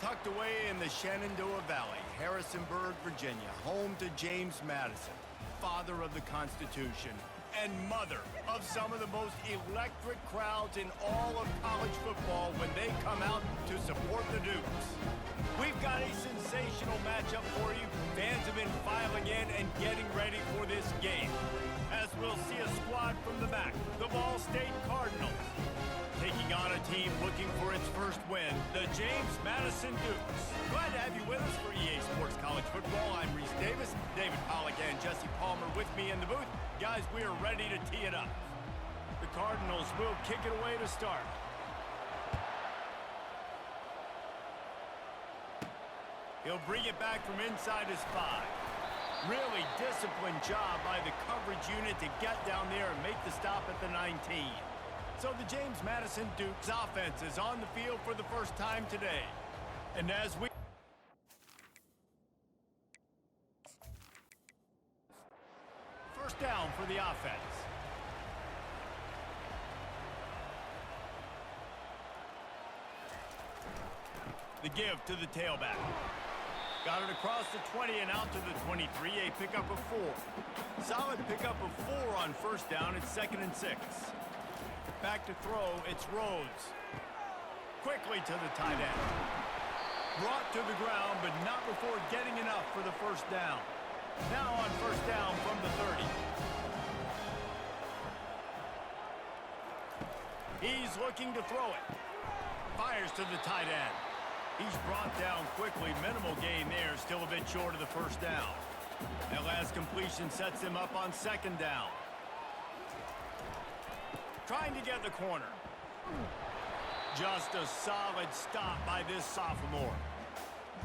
Tucked away in the Shenandoah Valley, Harrisonburg, Virginia, home to James Madison, father of the Constitution and mother of some of the most electric crowds in all of college football when they come out to support the Dukes. We've got a sensational matchup for you. Fans have been filing in and getting ready for this game. As we'll see a squad from the back, the Ball State Cardinals, taking on a team looking for its first win, the James Madison Dukes. Glad to have you with us for EA Sports College Football. I'm Reese Davis, David Pollack and Jesse Palmer with me in the booth. Guys, we are ready to tee it up. The Cardinals will kick it away to start. He'll bring it back from inside his 5. Really disciplined job by the coverage unit to get down there and make the stop at the 19. So the James Madison Dukes offense is on the field for the first time today. And as we... First down for the offense. The give to the tailback. Got it across the 20 and out to the 23, a pickup of 4. Solid pickup of 4 on first down. It's 2nd and 6. Back to throw, it's Rhodes. Quickly to the tight end. Brought to the ground, but not before getting enough for the first down. Now on first down from the 30. He's looking to throw it. Fires to the tight end. He's brought down quickly. Minimal gain there, still a bit short of the first down. That last completion sets him up on 2nd down. Trying to get the corner. Just a solid stop by this sophomore.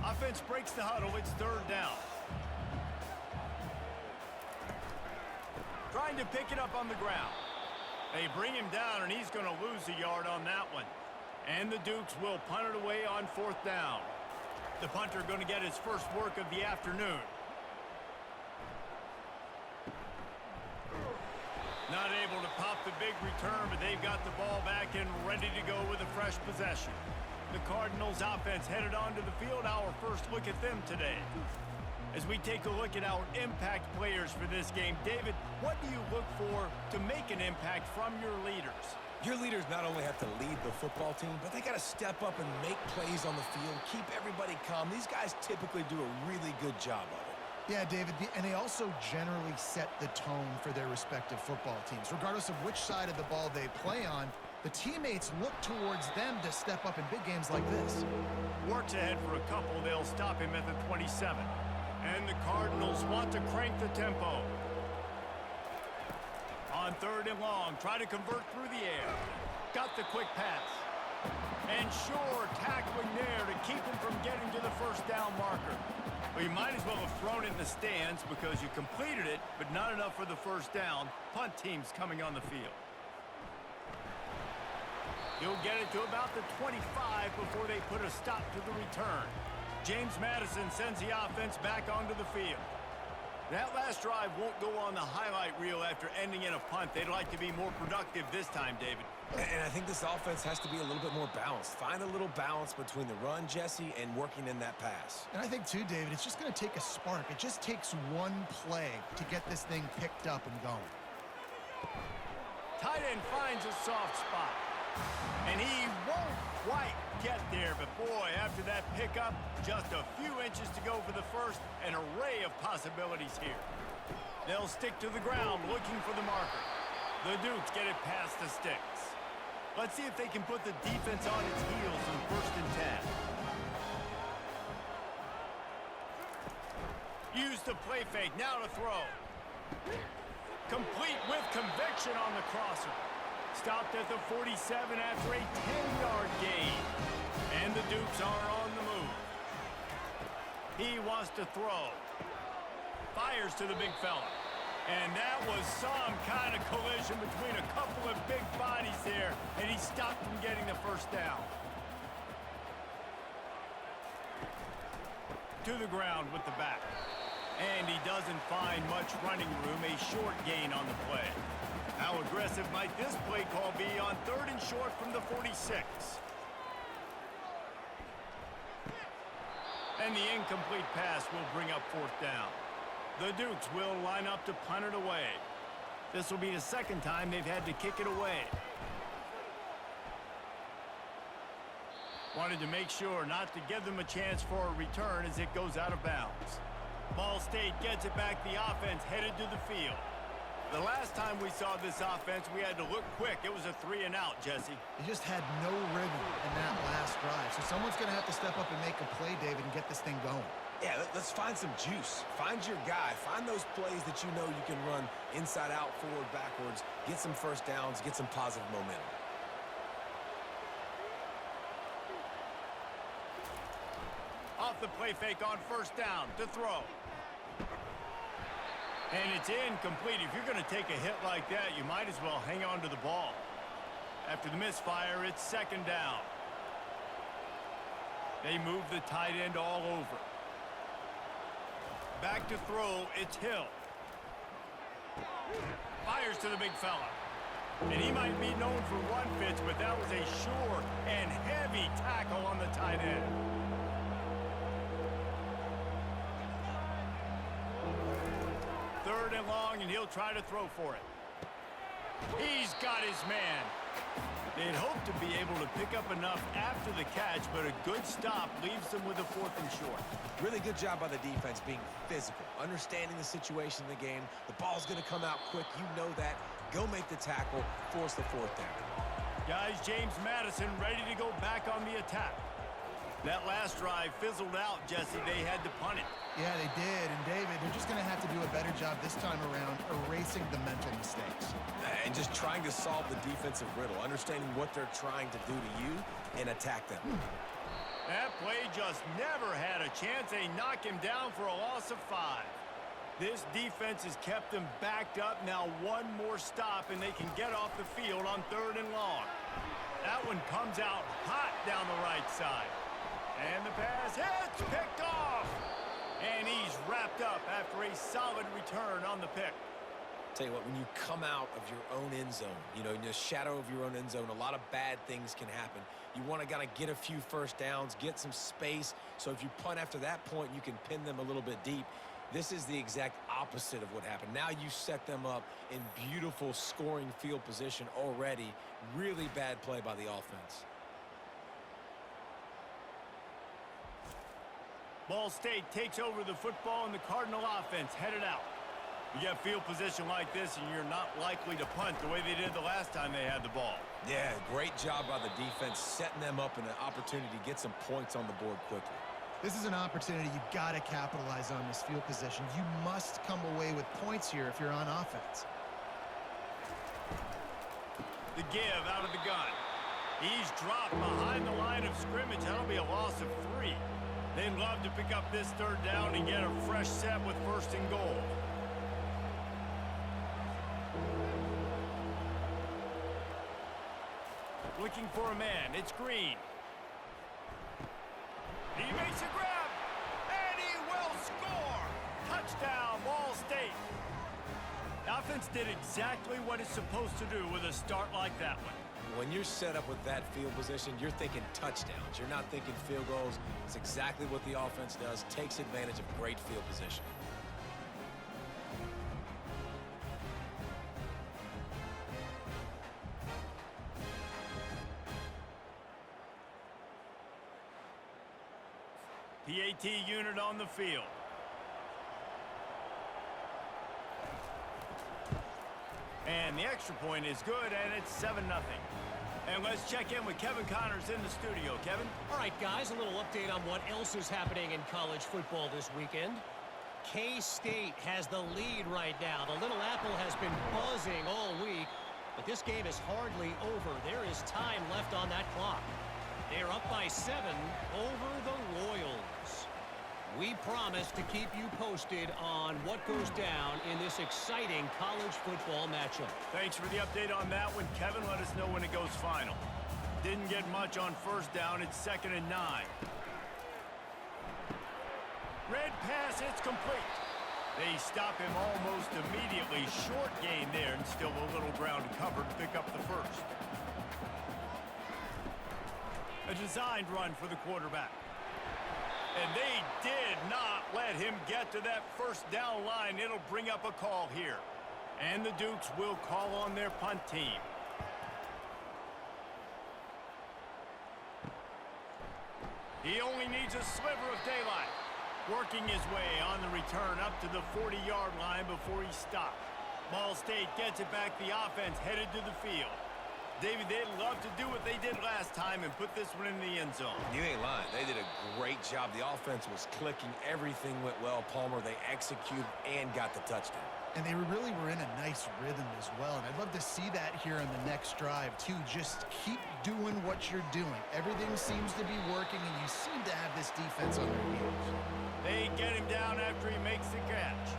Offense breaks the huddle. It's 3rd down. Trying to pick it up on the ground. They bring him down, and he's going to lose a yard on that one. And the Dukes will punt it away on 4th down. The punter going to get his first work of the afternoon. Not able to pop the big return, but they've got the ball back and ready to go with a fresh possession. The Cardinals offense headed onto the field. Our first look at them today. As we take a look at our impact players for this game, David, what do you look for to make an impact from your leaders? Your leaders not only have to lead the football team, but they got to step up and make plays on the field, keep everybody calm. These guys typically do a really good job of it. Yeah, David, and they also generally set the tone for their respective football teams. Regardless of which side of the ball they play on, the teammates look towards them to step up in big games like this. Works ahead for a couple. They'll stop him at the 27. And the Cardinals want to crank the tempo. On 3rd and long, try to convert through the air. Got the quick pass. And sure, tackling there to keep him from getting to the first down marker. Well, you might as well have thrown it in the stands because you completed it, but not enough for the first down. Punt team's coming on the field. He'll get it to about the 25 before they put a stop to the return. James Madison sends the offense back onto the field. That last drive won't go on the highlight reel after ending in a punt. They'd like to be more productive this time, David. And I think this offense has to be a little bit more balanced. Find a little balance between the run, Jesse, and working in that pass. And I think, too, David, it's just going to take a spark. It just takes one play to get this thing picked up and going. Tight end finds a soft spot. And he won't quite get there, but boy, after that pickup, just a few inches to go for the first. An array of possibilities here. They'll stick to the ground looking for the marker. The Dukes get it past the sticks. Let's see if they can put the defense on its heels in 1st and 10. Use the play fake, now to throw. Complete with conviction on the crosser. Stopped at the 47 after a 10-yard gain. And the Dukes are on the move. He wants to throw. Fires to the big fella. And that was some kind of collision between a couple of big bodies there, and he stopped from getting the first down. To the ground with the back. And he doesn't find much running room, a short gain on the play. How aggressive might this play call be on 3rd and short from the 46? And the incomplete pass will bring up fourth down. The Dukes will line up to punt it away. This will be the second time they've had to kick it away. Wanted to make sure not to give them a chance for a return as it goes out of bounds. Ball State gets it back. The offense headed to the field. The last time we saw this offense, we had to look quick. It was a 3-and-out, Jesse. He just had no rhythm in that last drive. So someone's going to have to step up and make a play, David, and get this thing going. Yeah, let's find some juice. Find your guy. Find those plays that you know you can run inside out, forward, backwards. Get some first downs. Get some positive momentum. Off the play fake on first down to throw. And it's incomplete. If you're going to take a hit like that, you might as well hang on to the ball. After the misfire, it's second down. They move the tight end all over. Back to throw, it's Hill. Fires to the big fella. And he might be known for run fits, but that was a sure and heavy tackle on the tight end. Third and long, and he'll try to throw for it. He's got his man. They'd hoped to be able to pick up enough after the catch, but a good stop leaves them with a fourth and short. Really good job by the defense being physical, understanding the situation in the game. The ball's going to come out quick. You know that. Go make the tackle, force the fourth down. Guys, James Madison ready to go back on the attack. That last drive fizzled out, Jesse. They had to punt it. Yeah, they did. And, David, they're just going to have to do a better job this time around erasing the mental mistakes. And just trying to solve the defensive riddle, understanding what they're trying to do to you and attack them. That play just never had a chance. They knock him down for a loss of 5. This defense has kept them backed up. Now one more stop, and they can get off the field on third and long. That one comes out hot down the right side. And the pass hits, picked off. And he's wrapped up after a solid return on the pick. Tell you what, when you come out of your own end zone, you know, in the shadow of your own end zone, a lot of bad things can happen. You want to kind of get a few first downs, get some space, so if you punt after that point, you can pin them a little bit deep. This is the exact opposite of what happened. Now you set them up in beautiful scoring field position already. Really bad play by the offense. Ball State takes over the football, and the Cardinal offense headed out. You get field position like this, and you're not likely to punt the way they did the last time they had the ball. Yeah, great job by the defense, setting them up in an opportunity to get some points on the board quickly. This is an opportunity you've got to capitalize on this field position. You must come away with points here if you're on offense. The give out of the gun. He's dropped behind the line of scrimmage. That'll be a loss of 3. They'd love to pick up this third down and get a fresh set with first and goal. Looking for a man. It's Green. He makes a grab, and he will score. Touchdown, Ball State. The offense did exactly what it's supposed to do with a start like that one. When you're set up with that field position, you're thinking touchdowns. You're not thinking field goals. It's exactly what the offense does, takes advantage of great field position. PAT unit on the field. And the extra point is good, and it's 7-0. And let's check in with Kevin Connors in the studio. Kevin? All right, guys, a little update on what else is happening in college football this weekend. K-State has the lead right now. The Little Apple has been buzzing all week, but this game is hardly over. There is time left on that clock. They are up by 7 over the Royals. We promise to keep you posted on what goes down in this exciting college football matchup. Thanks for the update on that one, Kevin. Let us know when it goes final. Didn't get much on first down. It's 2nd and 9. Red pass, it's complete. They stop him almost immediately. Short gain there, and still a little ground to cover to pick up the first. A designed run for the quarterback. And And they did not let him get to that first down line. It'll bring up a call here. And the Dukes will call on their punt team. He only needs a sliver of daylight. Working his way on the return up to the 40-yard line before he stopped. Ball State gets it back. The offense headed to the field. David, they'd love to do what they did last time and put this one in the end zone. You ain't lying. They did a great job. The offense was clicking. Everything went well, Palmer. They executed and got the touchdown. And they really were in a nice rhythm as well. And I'd love to see that here on the next drive, too. Just keep doing what you're doing. Everything seems to be working, and you seem to have this defense on their heels. They get him down after he makes the catch.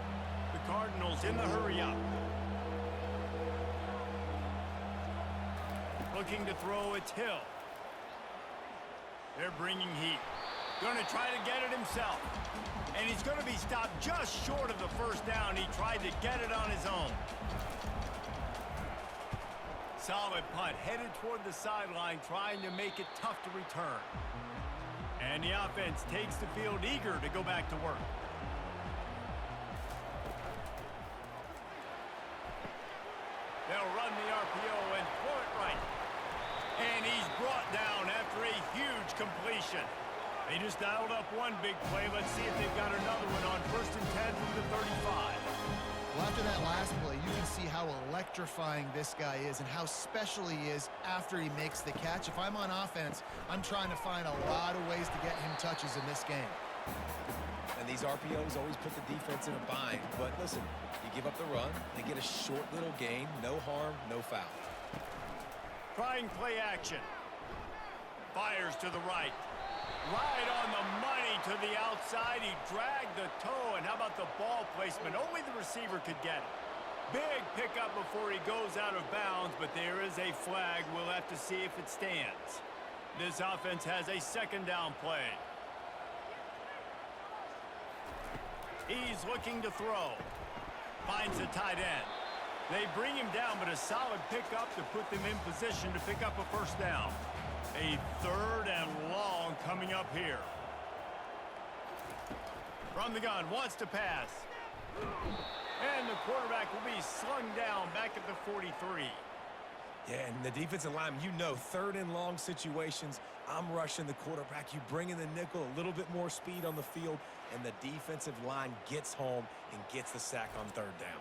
The Cardinals in the hurry-up. Looking to throw, it's Hill. They're bringing heat. Going to try to get it himself. And he's going to be stopped just short of the first down. He tried to get it on his own. Solid punt, headed toward the sideline, trying to make it tough to return. And the offense takes the field, eager to go back to work. They'll run the RPO and throw it right. And he's brought down after a huge completion. They just dialed up one big play. Let's see if they've got another one on 1st and 10 from the 35. Well, after that last play, you can see how electrifying this guy is and how special he is after he makes the catch. If I'm on offense, I'm trying to find a lot of ways to get him touches in this game. And these RPOs always put the defense in a bind. But listen, you give up the run, they get a short little gain, no harm, no foul. Trying play action. Fires to the right. Right on the money to the outside. He dragged the toe, and how about the ball placement? Only the receiver could get it. Big pickup before he goes out of bounds, but there is a flag. We'll have to see if it stands. This offense has a second down play. He's looking to throw. Finds the tight end. They bring him down, but a solid pickup to put them in position to pick up a first down. A 3rd and long coming up here. From the gun, wants to pass. And the quarterback will be slung down back at the 43. Yeah, and the defensive line, you know, 3rd and long situations, I'm rushing the quarterback. You bring in the nickel, a little bit more speed on the field, and the defensive line gets home and gets the sack on 3rd down.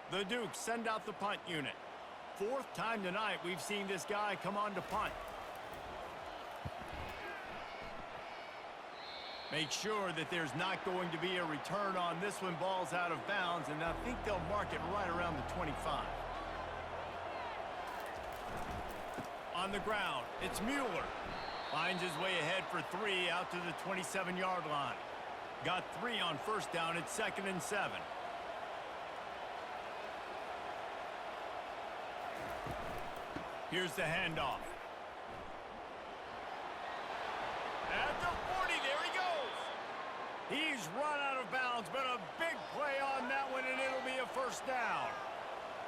The Dukes send out the punt unit. 4th time tonight we've seen this guy come on to punt. Make sure that there's not going to be a return on this one. Ball's out of bounds, and I think they'll mark it right around the 25. On the ground, it's Mueller. Finds his way ahead for 3 out to the 27-yard line. Got 3 on first down. It's 2nd and 7. Here's the handoff. At the 40, there he goes. He's run out of bounds, but a big play on that one, and it'll be a first down.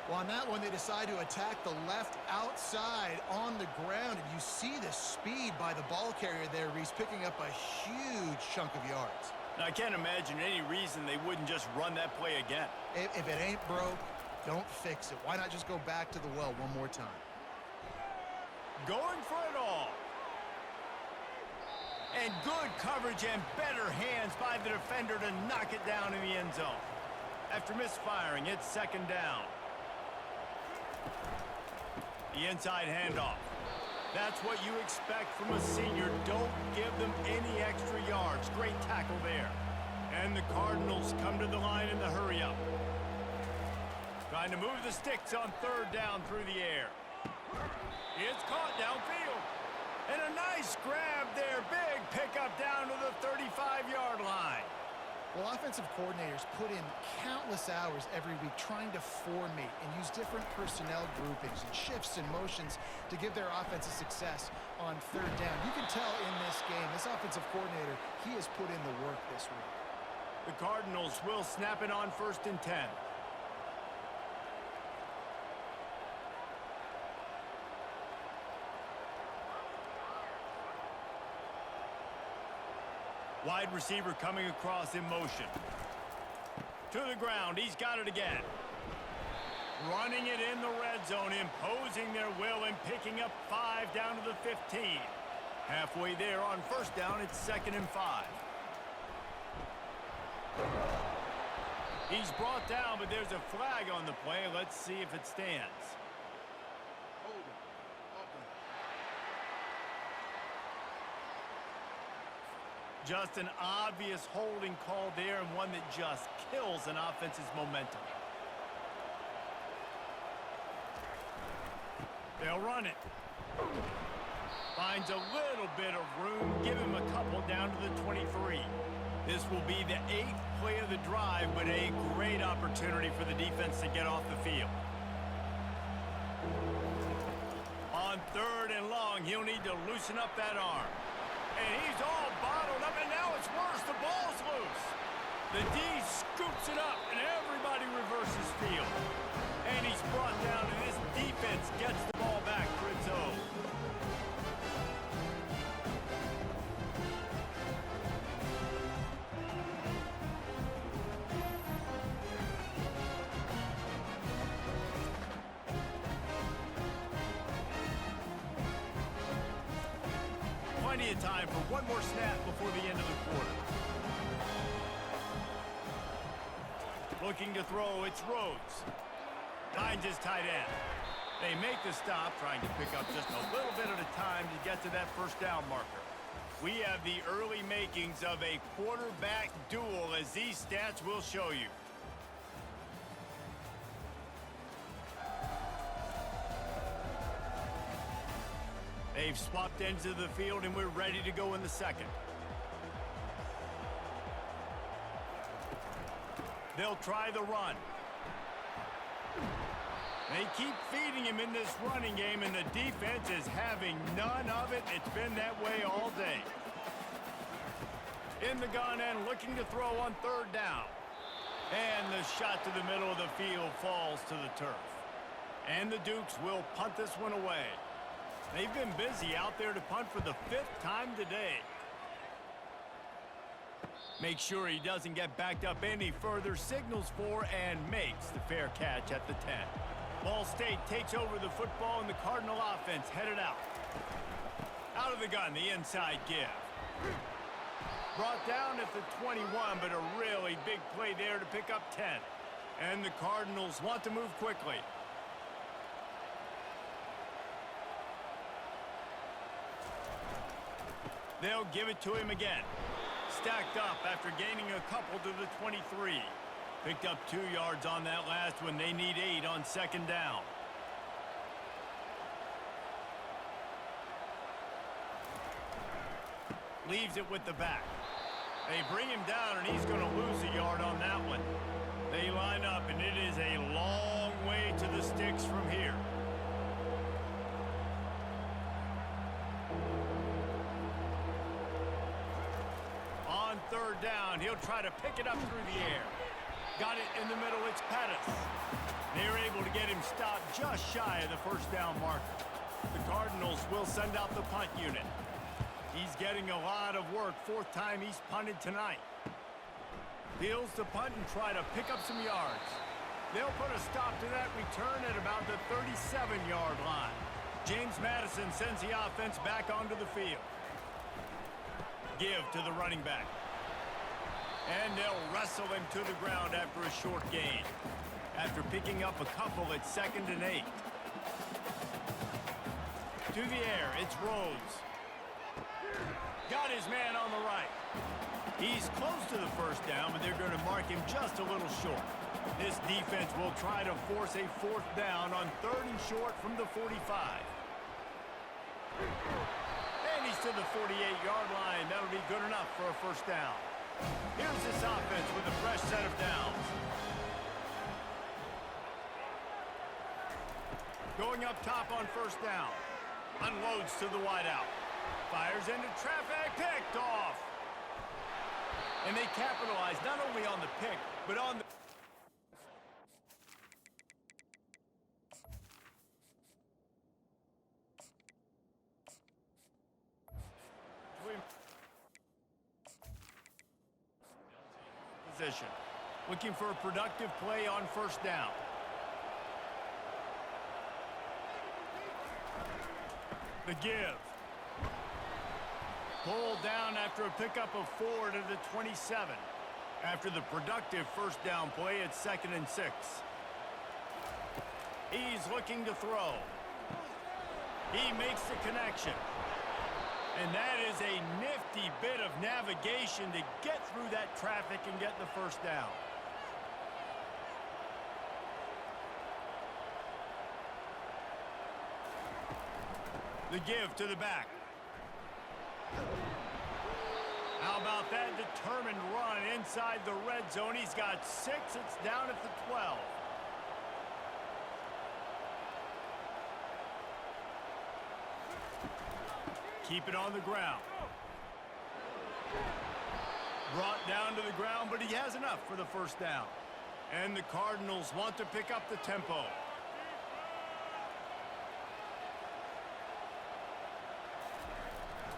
Well, on that one, they decide to attack the left outside on the ground, and you see the speed by the ball carrier there. He's picking up a huge chunk of yards. Now, I can't imagine any reason they wouldn't just run that play again. If it ain't broke, don't fix it. Why not just go back to the well one more time? Going for it all. And good coverage and better hands by the defender to knock it down in the end zone. After misfiring, it's 2nd down. The inside handoff. That's what you expect from a senior. Don't give them any extra yards. Great tackle there. And the Cardinals come to the line in the hurry-up. Trying to move the sticks on 3rd down through the air. It's caught downfield. And a nice grab there. Big pickup down to the 35-yard line. Well, offensive coordinators put in countless hours every week trying to formate and use different personnel groupings and shifts and motions to give their offense a success on 3rd down. You can tell in this game, this offensive coordinator, he has put in the work this week. The Cardinals will snap it on 1st and 10. Wide receiver coming across in motion. To the ground. He's got it again. Running it in the red zone, imposing their will and picking up 5 down to the 15. Halfway there on first down, it's 2nd and 5. He's brought down, but there's a flag on the play. Let's see if it stands. Just an obvious holding call there, and one that just kills an offense's momentum. They'll run it. Finds a little bit of room. Give him a couple down to the 23. This will be the 8th play of the drive, but a great opportunity for the defense to get off the field. On 3rd and long, he'll need to loosen up that arm. And he's all bottled up, and now it's worse. The ball's loose. The D scoops it up, and everybody reverses field. And he's brought down, and this defense gets the ball back for its own. Plenty of time for one more snap before the end of the quarter. Looking to throw, it's Rhodes. Finds his tight end. They make the stop, trying to pick up just a little bit at a time to get to that first down marker. We have the early makings of a quarterback duel, as these stats will show you. They've swapped ends of the field, and we're ready to go in the second. They'll try the run. They keep feeding him in this running game, and the defense is having none of it. It's been that way all day. In the gun and looking to throw on 3rd down. And the shot to the middle of the field falls to the turf. And the Dukes will punt this one away. They've been busy out there to punt for the 5th time today. Make sure he doesn't get backed up any further, signals for and makes the fair catch at the 10. Ball State takes over the football, and the Cardinal offense headed out. Out of the gun, the inside give. Brought down at the 21, but a really big play there to pick up 10. And the Cardinals want to move quickly. They'll give it to him again. Stacked up after gaining a couple to the 23. Picked up 2 yards on that last one. They need 8 on 2nd down. Leaves it with the back. They bring him down, and he's going to lose a yard on that one. They line up, and it is a long way to the sticks from here. On 3rd down, he'll try to pick it up through the air. Got it in the middle, it's Pettis. They're able to get him stopped just shy of the first down marker. The Cardinals will send out the punt unit. He's getting a lot of work, 4th time he's punted tonight. Deals the punt and try to pick up some yards. They'll put a stop to that return at about the 37-yard line. James Madison sends the offense back onto the field. Give to the running back. And they'll wrestle him to the ground after a short gain. After picking up a couple at 2nd and 8. To the air, it's Rhodes. Got his man on the right. He's close to the first down, but they're going to mark him just a little short. This defense will try to force a 4th down on 3rd and short from the 45. And he's to the 48-yard line. That'll be good enough for a first down. Here's this offense with a fresh set of downs. Going up top on first down. Unloads to the wideout. Fires into traffic. Picked off. And they capitalize not only on the pick, but on the... position. Looking for a productive play on first down. The give. Pulled down after a pickup of 4 to the 27. After the productive first down play, it's 2nd and 6. He's looking to throw. He makes the connection. And that is a nifty bit of navigation to get through that traffic and get the first down. The give to the back. How about that determined run inside the red zone? He's got 6. It's down at the 12. Keep it on the ground. Brought down to the ground, but he has enough for the first down. And the Cardinals want to pick up the tempo.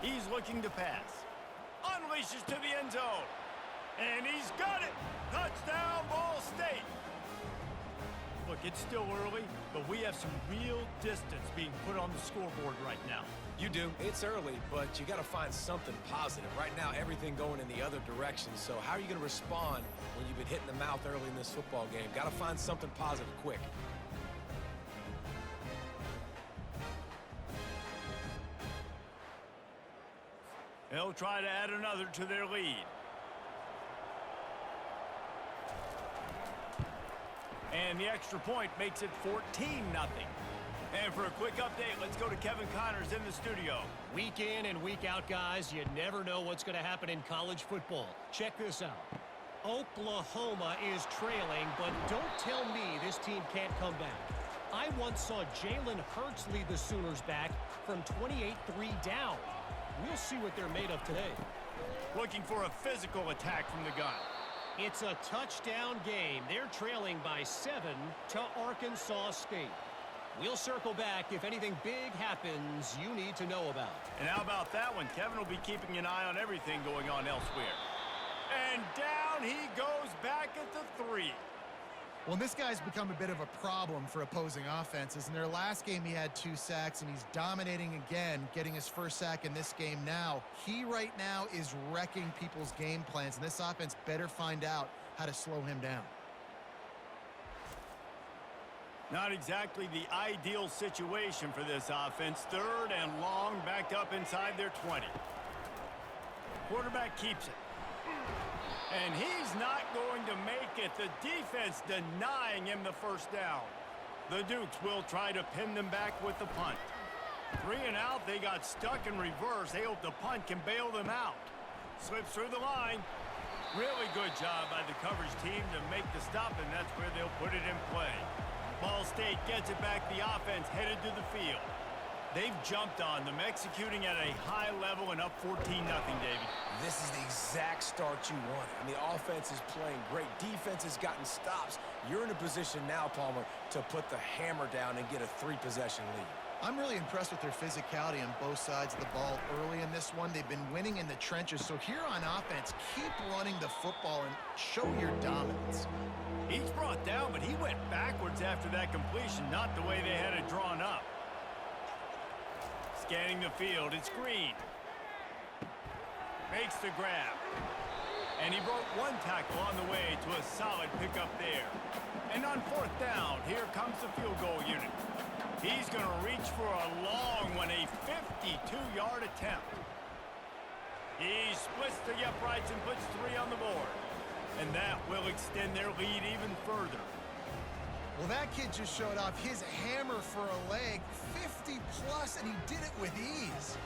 He's looking to pass. Unleashes to the end zone. And he's got it. Touchdown, Ball State. Look, it's still early, but we have some real distance being put on the scoreboard right now. You do. It's early, but you got to find something positive. Right now, everything going in the other direction. So how are you going to respond when you've been hit in the mouth early in this football game? Got to find something positive quick. They'll try to add another to their lead. And the extra point makes it 14-0. And for a quick update, let's go to Kevin Connors in the studio. Week in and week out, guys, you never know what's going to happen in college football. Check this out. Oklahoma is trailing, but don't tell me this team can't come back. I once saw Jalen Hurts lead the Sooners back from 28-3 down. We'll see what they're made of today. Looking for a physical attack from the gun. It's a touchdown game. They're trailing by 7 to Arkansas State. We'll circle back if anything big happens you need to know about. And how about that one? Kevin will be keeping an eye on everything going on elsewhere. And down he goes back at the 3. Well, this guy's become a bit of a problem for opposing offenses. In their last game, he had 2 sacks, and he's dominating again, getting his first sack in this game now. He right now is wrecking people's game plans, and this offense better find out how to slow him down. Not exactly the ideal situation for this offense. 3rd and long, backed up inside their 20. Quarterback keeps it. And he's not going to make it. The defense denying him the first down. The Dukes will try to pin them back with the punt. 3 and out, they got stuck in reverse. They hope the punt can bail them out. Slips through the line. Really good job by the coverage team to make the stop, and that's where they'll put it in play. Ball State gets it back. The offense headed to the field. They've jumped on them, executing at a high level and up 14-0, David. This is the exact start you wanted. I mean, the offense is playing great. Defense has gotten stops. You're in a position now, Palmer, to put the hammer down and get a 3-possession lead. I'm really impressed with their physicality on both sides of the ball early in this one. They've been winning in the trenches. So here on offense, keep running the football and show your dominance. He's brought down, but he went backwards after that completion, not the way they had it drawn up. Scanning the field, it's Green. Makes the grab. And he broke 1 tackle on the way to a solid pickup there. And on 4th down, here comes the field goal unit. He's going to reach for a long one, a 52-yard attempt. He splits the uprights and puts 3 on the board. And that will extend their lead even further. Well, that kid just showed off his hammer for a leg, 50-plus, and he did it with ease.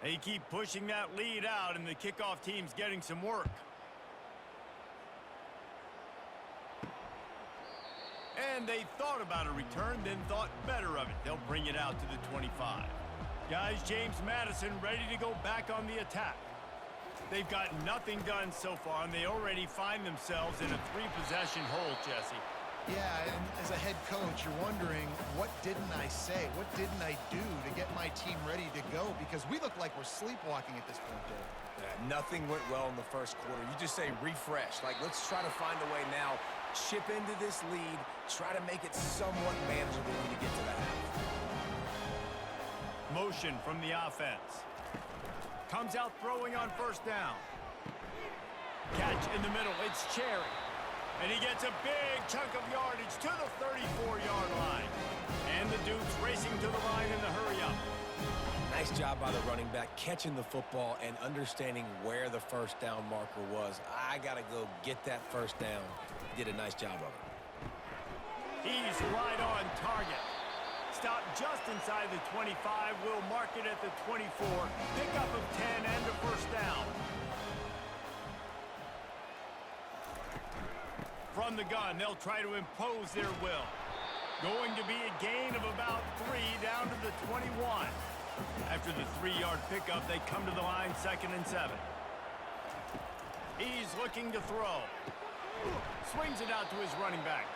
They keep pushing that lead out, and the kickoff team's getting some work. And they thought about a return, then thought better of it. They'll bring it out to the 25. Guys, James Madison ready to go back on the attack. They've got nothing done so far, and they already find themselves in a 3-possession hole, Jesse. Yeah, and as a head coach, you're wondering, what didn't I say? What didn't I do to get my team ready to go? Because we look like we're sleepwalking at this point, Dave. Yeah, nothing went well in the first quarter. You just say refresh. Like, let's try to find a way now. Chip into this lead. Try to make it somewhat manageable when you get to the half. Motion from the offense. Comes out throwing on first down. Catch in the middle. It's Cherry. And he gets a big chunk of yardage to the 34-yard line. And the Dukes racing to the line in the hurry-up. Nice job by the running back, catching the football and understanding where the first down marker was. I got to go get that first down. Did a nice job of it. He's right on target. Stop just inside the 25. We'll mark it at the 24. Pickup of 10 and a first down. From the gun, they'll try to impose their will. Going to be a gain of about 3 down to the 21. After the 3-yard pickup, they come to the line 2nd and 7. He's looking to throw. Swings it out to his running back.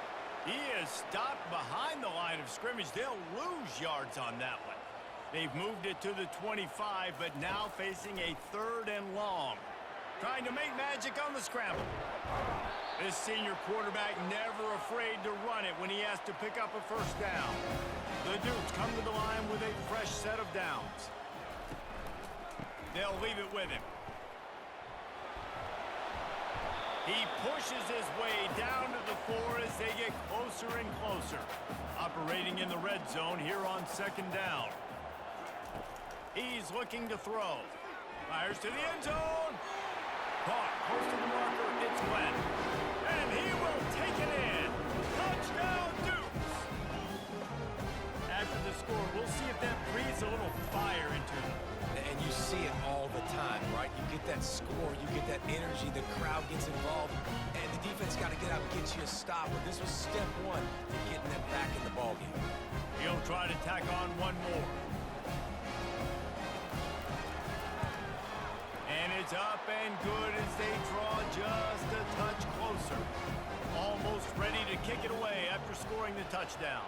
He is stopped behind the line of scrimmage. They'll lose yards on that one. They've moved it to the 25, but now facing a 3rd and long. Trying to make magic on the scramble. This senior quarterback never afraid to run it when he has to pick up a first down. The Dukes come to the line with a fresh set of downs. They'll leave it with him. He pushes his way down to the 4 as they get closer and closer. Operating in the red zone here on 2nd down. He's looking to throw. Fires to the end zone. Caught close to the marker. It's Glenn. And he will take it in. Touchdown, Dukes. After the score, we'll see if that breathes a little fire into them. And you see it all the time, right? You get that score, you get that energy, the crowd gets involved, and the defense got to get out and get you a stop. But this was step 1 to getting them back in the ballgame. He'll try to tack on one more. And it's up and good as they draw just a touch closer. Almost ready to kick it away after scoring the touchdown.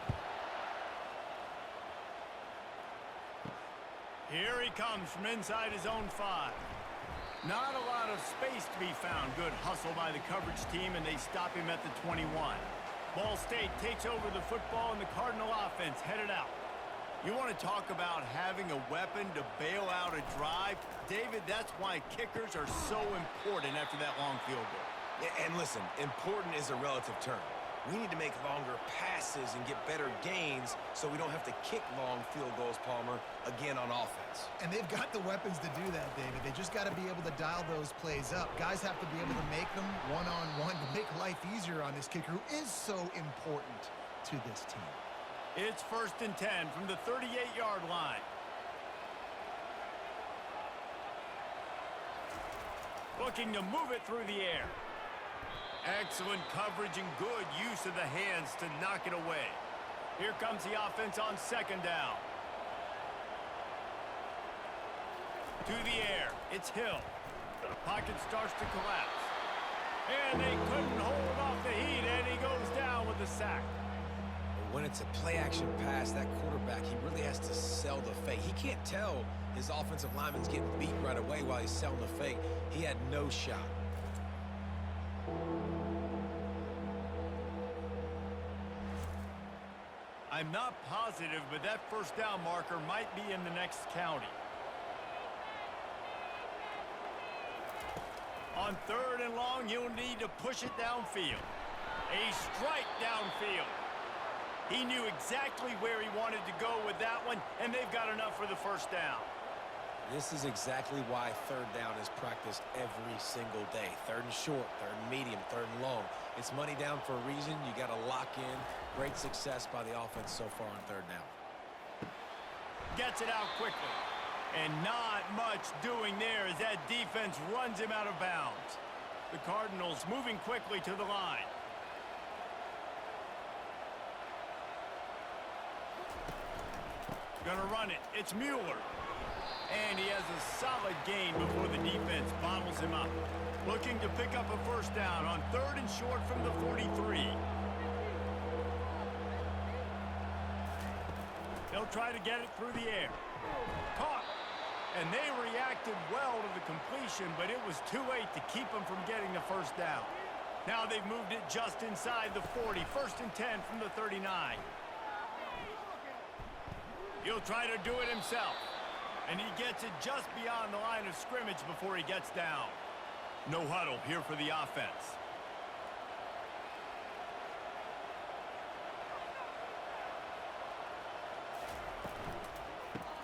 Here he comes from inside his own 5. Not a lot of space to be found. Good hustle by the coverage team, and they stop him at the 21. Ball State takes over the football, and the Cardinal offense headed out. You want to talk about having a weapon to bail out a drive? David, that's why kickers are so important after that long field goal. And listen, important is a relative term. We need to make longer passes and get better gains so we don't have to kick long field goals, Palmer, again on offense. And they've got the weapons to do that, David. They just got to be able to dial those plays up. Guys have to be able to make them one-on-one to make life easier on this kicker who is so important to this team. It's 1st and 10 from the 38-yard line. Looking to move it through the air. Excellent coverage and good use of the hands to knock it away. Here comes the offense on 2nd down. To the air. It's Hill. Pocket starts to collapse. And they couldn't hold off the heat, and he goes down with a sack. When it's a play-action pass, that quarterback, he really has to sell the fake. He can't tell his offensive lineman's getting beat right away while he's selling the fake. He had no shot. I'm not positive, but that first down marker might be in the next county. On 3rd and long, you'll need to push it downfield. A strike downfield. He knew exactly where he wanted to go with that one, and they've got enough for the first down. This is exactly why 3rd down is practiced every single day. 3rd and short, 3rd and medium, 3rd and long. It's money down for a reason. You got to lock in. Great success by the offense so far on 3rd down. Gets it out quickly. And not much doing there as that defense runs him out of bounds. The Cardinals moving quickly to the line. Gonna run it. It's Mueller. And he has a solid gain before the defense bottles him up. Looking to pick up a first down on 3rd and short from the 43. They'll try to get it through the air. Caught. And they reacted well to the completion, but it was too late to keep them from getting the first down. Now they've moved it just inside the 40. 1st and 10 from the 39. He'll try to do it himself. And he gets it just beyond the line of scrimmage before he gets down. No huddle here for the offense.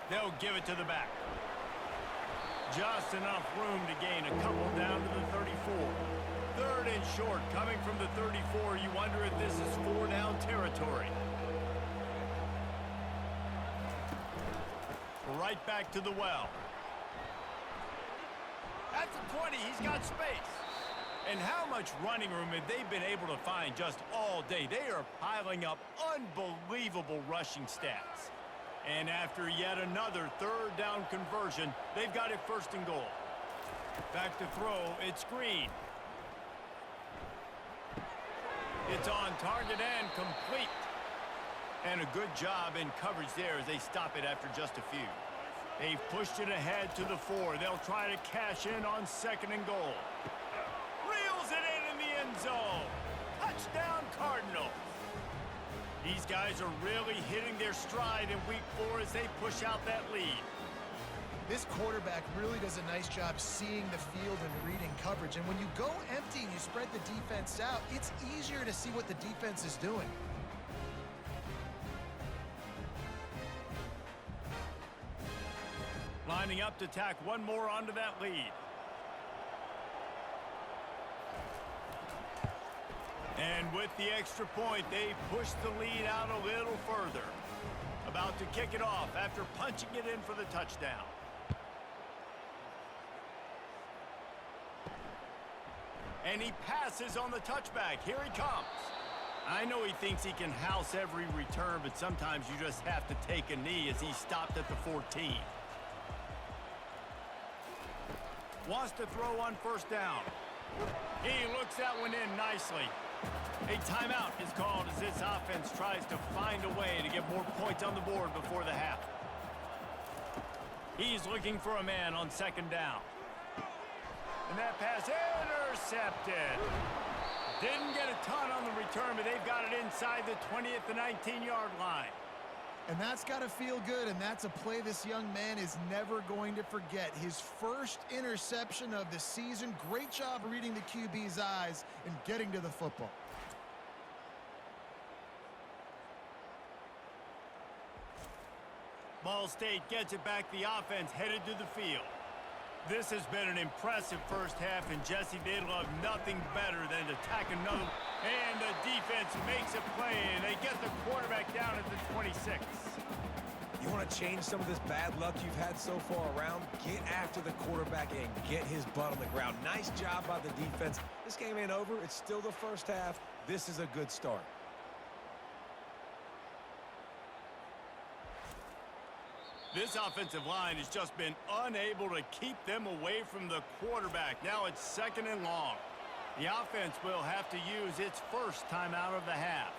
They'll give it to the back. Just enough room to gain a couple down to the 34. 3rd and short coming from the 34. You wonder if this is 4-down territory. Right back to the well. At the 20, he's got space. And how much running room have they been able to find just all day? They are piling up unbelievable rushing stats. And after yet another 3rd down conversion, they've got it 1st and goal. Back to throw, it's Green. It's on target and complete. And a good job in coverage there as they stop it after just a few. They've pushed it ahead to the 4. They'll try to cash in on 2nd and goal. Reels it in the end zone. Touchdown, Cardinals. These guys are really hitting their stride in week 4 as they push out that lead. This quarterback really does a nice job seeing the field and reading coverage. And when you go empty and you spread the defense out, it's easier to see what the defense is doing. Lining up to tack one more onto that lead. And with the extra point, they push the lead out a little further. About to kick it off after punching it in for the touchdown. And he passes on the touchback. Here he comes. I know he thinks he can house every return, but sometimes you just have to take a knee as he stopped at the 14. Wants to throw on 1st down. He looks that one in nicely. A timeout is called as this offense tries to find a way to get more points on the board before the half. He's looking for a man on 2nd down. And that pass intercepted. Didn't get a ton on the return, but they've got it inside the 20 at the 19-yard line. And that's got to feel good, and that's a play this young man is never going to forget. His first interception of the season. Great job reading the QB's eyes and getting to the football. Ball State gets it back. The offense headed to the field. This has been an impressive first half, and Jesse, they love nothing better than to tack another. And the defense makes a play, and they get the quarterback down at the 26. You want to change some of this bad luck you've had so far around? Get after the quarterback and get his butt on the ground. Nice job by the defense. This game ain't over. It's still the first half. This is a good start. This offensive line has just been unable to keep them away from the quarterback. Now it's 2nd and long. The offense will have to use its first timeout of the half.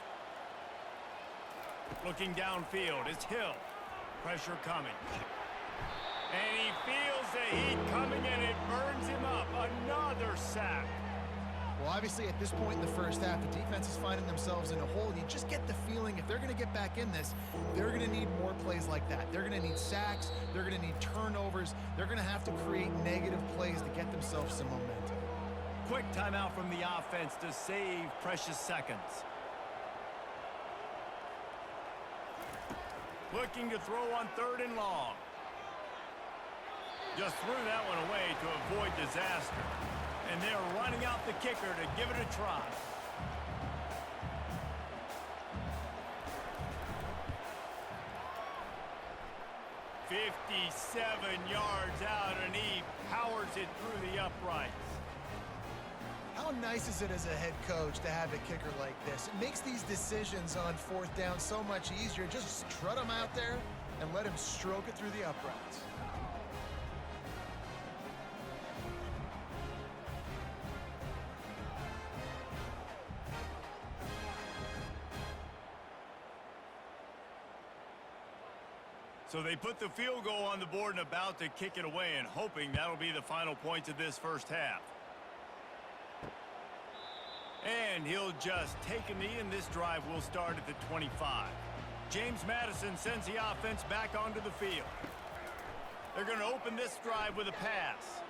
Looking downfield, it's Hill. Pressure coming. And he feels the heat coming, and it burns him up. Another sack. Well, obviously, at this point in the first half, the defense is finding themselves in a hole. You just get the feeling if they're going to get back in this, they're going to need more plays like that. They're going to need sacks. They're going to need turnovers. They're going to have to create negative plays to get themselves some momentum. Quick timeout from the offense to save precious seconds. Looking to throw on 3rd and long. Just threw that one away to avoid disaster. And they're running out the kicker to give it a try. "57 yards out, and he powers it through the uprights." How nice is it as a head coach to have a kicker like this? It makes these decisions on 4th down so much easier. Just strut him out there and let him stroke it through the uprights. So they put the field goal on the board and about to kick it away, and hoping that'll be the final points of this first half. And he'll just take a knee, and this drive will start at the 25. James Madison sends the offense back onto the field. They're going to open this drive with a pass.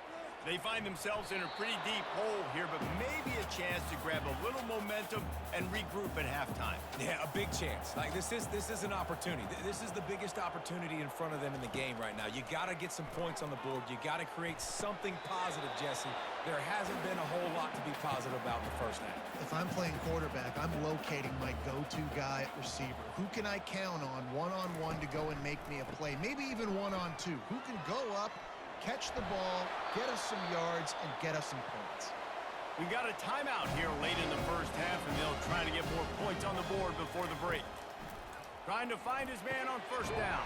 They find themselves in a pretty deep hole here, but maybe a chance to grab a little momentum and regroup at halftime. Yeah, a big chance. Like, this is an opportunity. This is the biggest opportunity in front of them in the game right now. You got to get some points on the board. You got to create something positive, Jesse. There hasn't been a whole lot to be positive about in the first half. If I'm playing quarterback, I'm locating my go-to guy at receiver. Who can I count on one-on-one to go and make me a play? Maybe even one-on-two. Who can go up, catch the ball, get us some yards, and get us some points? We got a timeout here late in the first half, and they'll try to get more points on the board before the break. Trying to find his man on first down.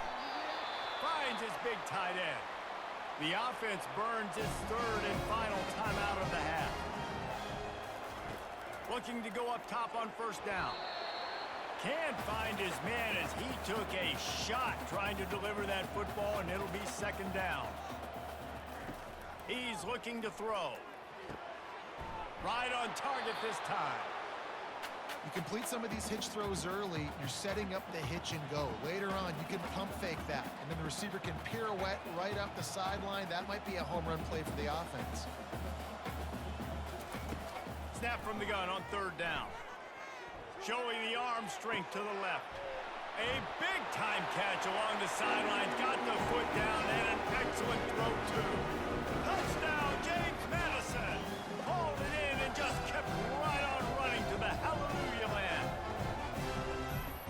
Finds his big tight end. The offense burns its third and final timeout of the half. Looking to go up top on first down. Can't find his man as he took a shot trying to deliver that football, and it'll be second down. He's looking to throw. Right on target this time. You complete some of these hitch throws early, you're setting up the hitch and go. Later on, you can pump fake that, and then the receiver can pirouette right up the sideline. That might be a home run play for the offense. Snap from the gun on third down. Showing the arm strength to the left. A big-time catch along the sidelines. Got the foot down, and an excellent throw, too. Touchdown, James Madison. Hauled it in and just kept right on running to the hallelujah land.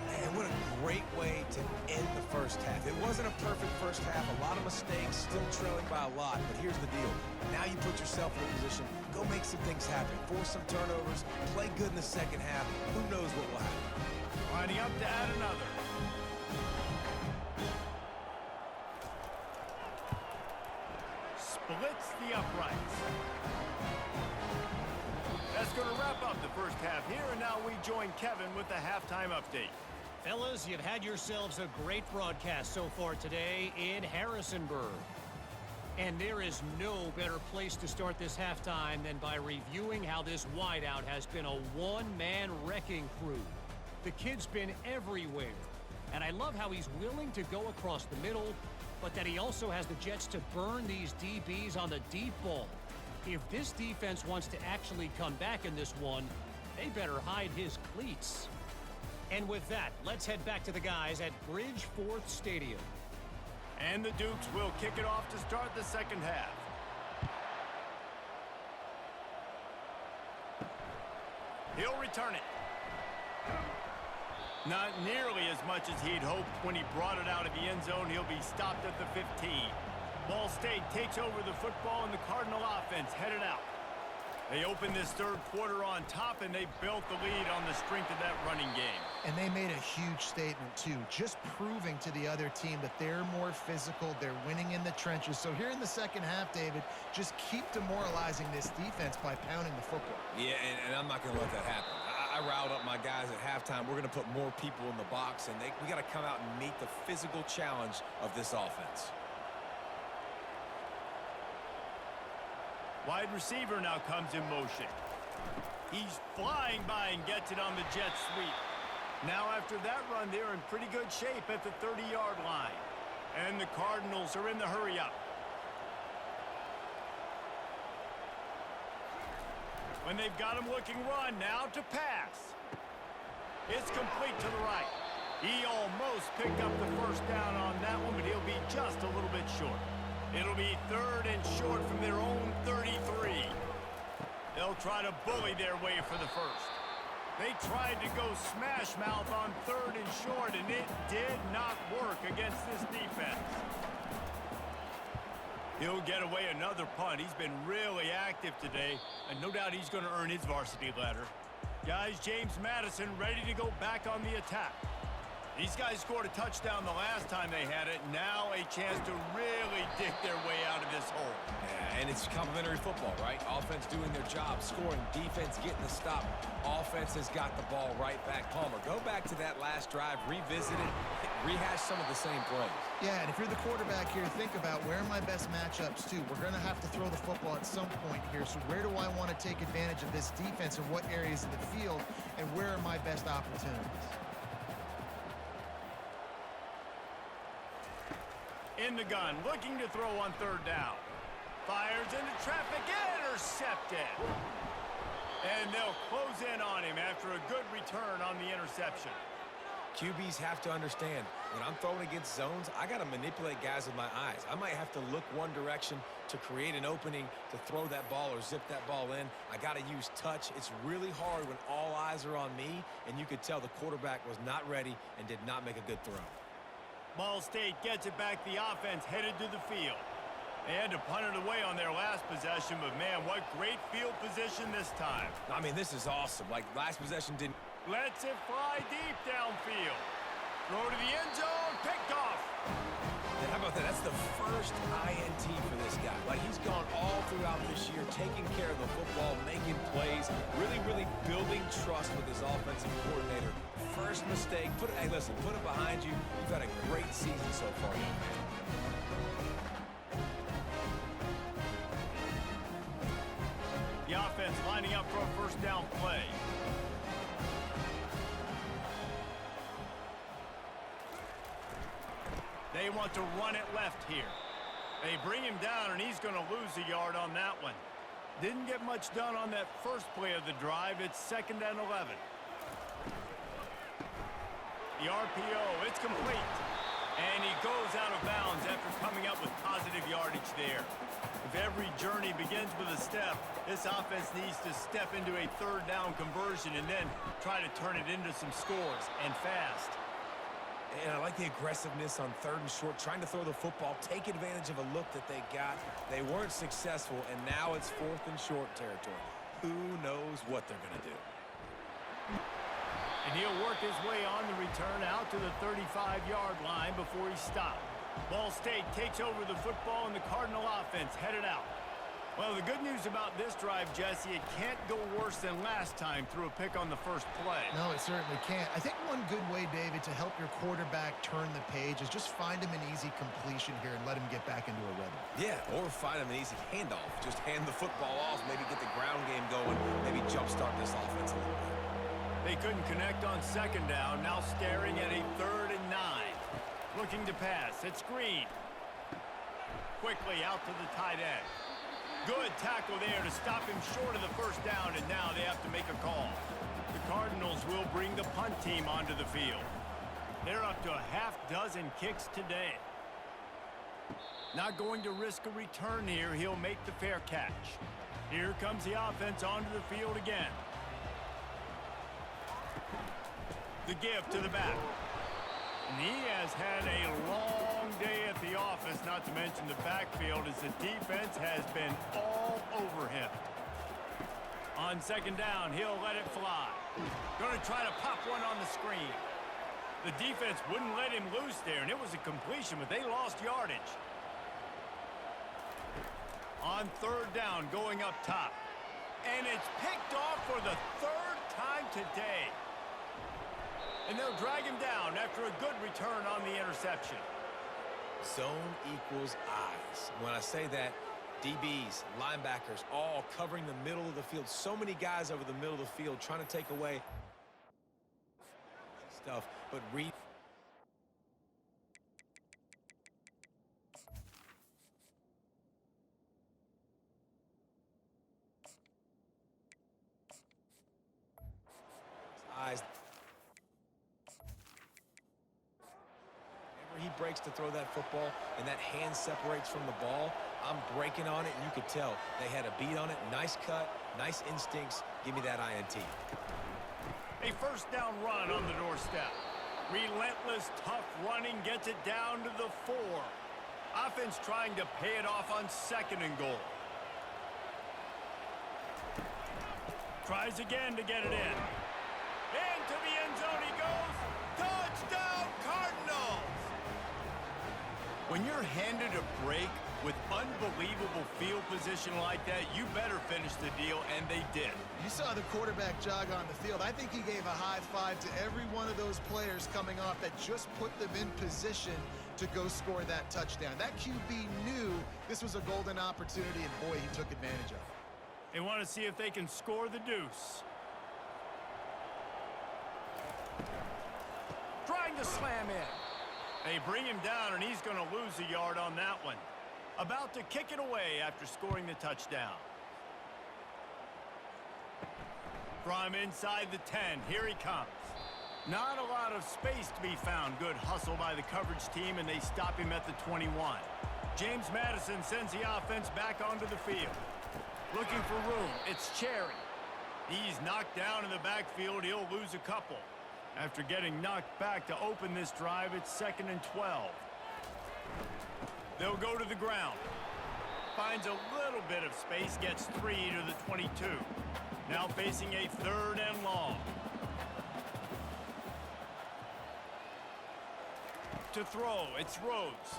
Man, what a great way to end the first half. It wasn't a perfect first half. A lot of mistakes, still trailing by a lot. But here's the deal. Now you put yourself in a position, go make some things happen. Force some turnovers, play good in the second half. Who knows what will happen? Lining up to add another. Splits the uprights. That's going to wrap up the first half here, and now we join Kevin with the halftime update. Fellas, you've had yourselves a great broadcast so far today in Harrisonburg. And there is no better place to start this halftime than by reviewing how this wideout has been a one-man wrecking crew. The kid's been everywhere, and I love how he's willing to go across the middle, but that he also has the jets to burn these DBs on the deep ball. If this defense wants to actually come back in this one, they better hide his cleats. And with that, let's head back to the guys at Bridgeforth Stadium. And the Dukes will kick it off to start the second half. He'll return it. Not nearly as much as he'd hoped when he brought it out of the end zone. He'll be stopped at the 15. Ball State takes over the football, and the Cardinal offense headed out. They opened this third quarter on top, and they built the lead on the strength of that running game. And they made a huge statement, too, just proving to the other team that they're more physical, they're winning in the trenches. So here in the second half, David, just keep demoralizing this defense by pounding the football. Yeah, and I'm not going to let that happen. I riled up my guys at halftime. We're going to put more people in the box, and we got to come out and meet the physical challenge of this offense. Wide receiver now comes in motion. He's flying by and gets it on the jet sweep. Now after that run, they're in pretty good shape at the 30-yard line. And the Cardinals are in the hurry-up. When they've got him looking run, now to pass. It's complete to the right. He almost picked up the first down on that one, but he'll be just a little bit short. It'll be third and short from their own 33. They'll try to bully their way for the first. They tried to go smash mouth on third and short, and it did not work against this defense. He'll get away another punt. He's been really active today, and no doubt he's going to earn his varsity ladder. Guys, James Madison ready to go back on the attack. These guys scored a touchdown the last time they had it. Now a chance to really dig their way out of this hole. Yeah, and it's complimentary football, right? Offense doing their job, scoring, defense getting the stop. Offense has got the ball right back. Palmer, go back to that last drive, revisit it, rehash some of the same plays. Yeah, and if you're the quarterback here, think about where are my best matchups too. We're going to have to throw the football at some point here. So where do I want to take advantage of this defense and what areas of the field, and where are my best opportunities? In the gun, looking to throw on third down. Fires into traffic, intercepted. And they'll close in on him after a good return on the interception. QBs have to understand, when I'm throwing against zones, I got to manipulate guys with my eyes. I might have to look one direction to create an opening to throw that ball or zip that ball in. I got to use touch. It's really hard when all eyes are on me, and you could tell the quarterback was not ready and did not make a good throw. Ball State gets it back. The offense headed to the field. They had to punt it away on their last possession, but man, what great field position this time. I mean, this is awesome. Like, last possession didn't... Lets it fly deep downfield. Throw to the end zone, picked off. And how about that? That's the first INT for this guy. Like, he's gone all throughout this year, taking care of the football, making plays, really building trust with his offensive coordinator. First mistake, hey, listen, put it behind you. You've had a great season so far, young man. The offense lining up for a first down play. They want to run it left here. They bring him down, and he's going to lose a yard on that one. Didn't get much done on that first play of the drive. It's 2nd and 11. The RPO, it's complete. And he goes out of bounds after coming up with positive yardage there. If every journey begins with a step, this offense needs to step into a third down conversion and then try to turn it into some scores, and fast. And I like the aggressiveness on 3rd and short, trying to throw the football, take advantage of a look that they got. They weren't successful, and now it's 4th and short territory. Who knows what they're going to do? And he'll work his way on the return out to the 35-yard line before he stopped. Ball State takes over the football, and the Cardinal offense headed out. Well, the good news about this drive, Jesse, it can't go worse than last time through a pick on the first play. No, it certainly can't. I think one good way, David, to help your quarterback turn the page is just find him an easy completion here and let him get back into a rhythm. Yeah, or find him an easy handoff. Just hand the football off, maybe get the ground game going, maybe jumpstart this offense a little bit. They couldn't connect on 2nd down, now staring at a 3rd and 9. Looking to pass, it's Green. Quickly out to the tight end. Good tackle there to stop him short of the first down, and now they have to make a call. The Cardinals will bring the punt team onto the field. They're up to a half-dozen kicks today. Not going to risk a return here. He'll make the fair catch. Here comes the offense onto the field again. The give to the back. And he has had a long day at the office, not to mention the backfield, as the defense has been all over him. On 2nd down, he'll let it fly. Going to try to pop one on the screen. The defense wouldn't let him loose there, and it was a completion, but they lost yardage. On 3rd down, going up top. And it's picked off for the 3rd time today. And they'll drag him down after a good return on the interception. Zone equals eyes. When I say that, DBs, linebackers, all covering the middle of the field. So many guys over the middle of the field trying to take away stuff, but read. Eyes. He breaks to throw that football, and that hand separates from the ball. I'm breaking on it, and you could tell they had a beat on it. Nice cut, nice instincts. Give me that INT. A first down run on the doorstep. Relentless, tough running gets it down to the 4. Offense trying to pay it off on 2nd and goal. Tries again to get it in. Into the end zone he goes. Touchdown, When you're handed a break with unbelievable field position like that, you better finish the deal, and they did. You saw the quarterback jog on the field. I think he gave a high five to every one of those players coming off that just put them in position to go score that touchdown. That QB knew this was a golden opportunity, and boy, he took advantage of it. They want to see if they can score the deuce. Trying to slam in. They bring him down, and he's going to lose a yard on that one. About to kick it away after scoring the touchdown. From inside the 10, here he comes. Not a lot of space to be found. Good hustle by the coverage team, and they stop him at the 21. James Madison sends the offense back onto the field. Looking for room. It's Cherry. He's knocked down in the backfield. He'll lose a couple. After getting knocked back to open this drive, it's 2nd and 12. They'll go to the ground. Finds a little bit of space, gets 3 to the 22. Now facing a 3rd and long. To throw, it's Rhodes.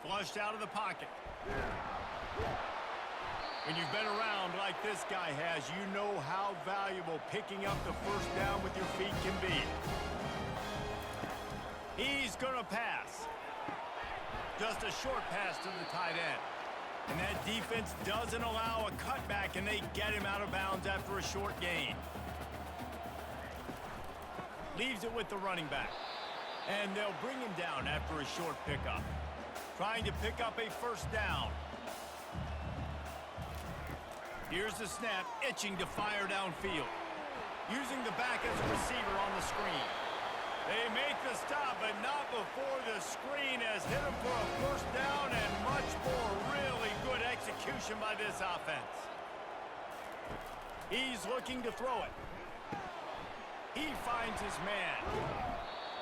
Flushed out of the pocket. When you've been around like this guy has, you know how valuable picking up the first down with your feet can be. He's going to pass. Just a short pass to the tight end. And that defense doesn't allow a cutback, and they get him out of bounds after a short gain. Leaves it with the running back. And they'll bring him down after a short pickup. Trying to pick up a first down. Here's the snap, itching to fire downfield. Using the back as a receiver on the screen. They make the stop, but not before the screen has hit him for a first down, and much more really good execution by this offense. He's looking to throw it. He finds his man.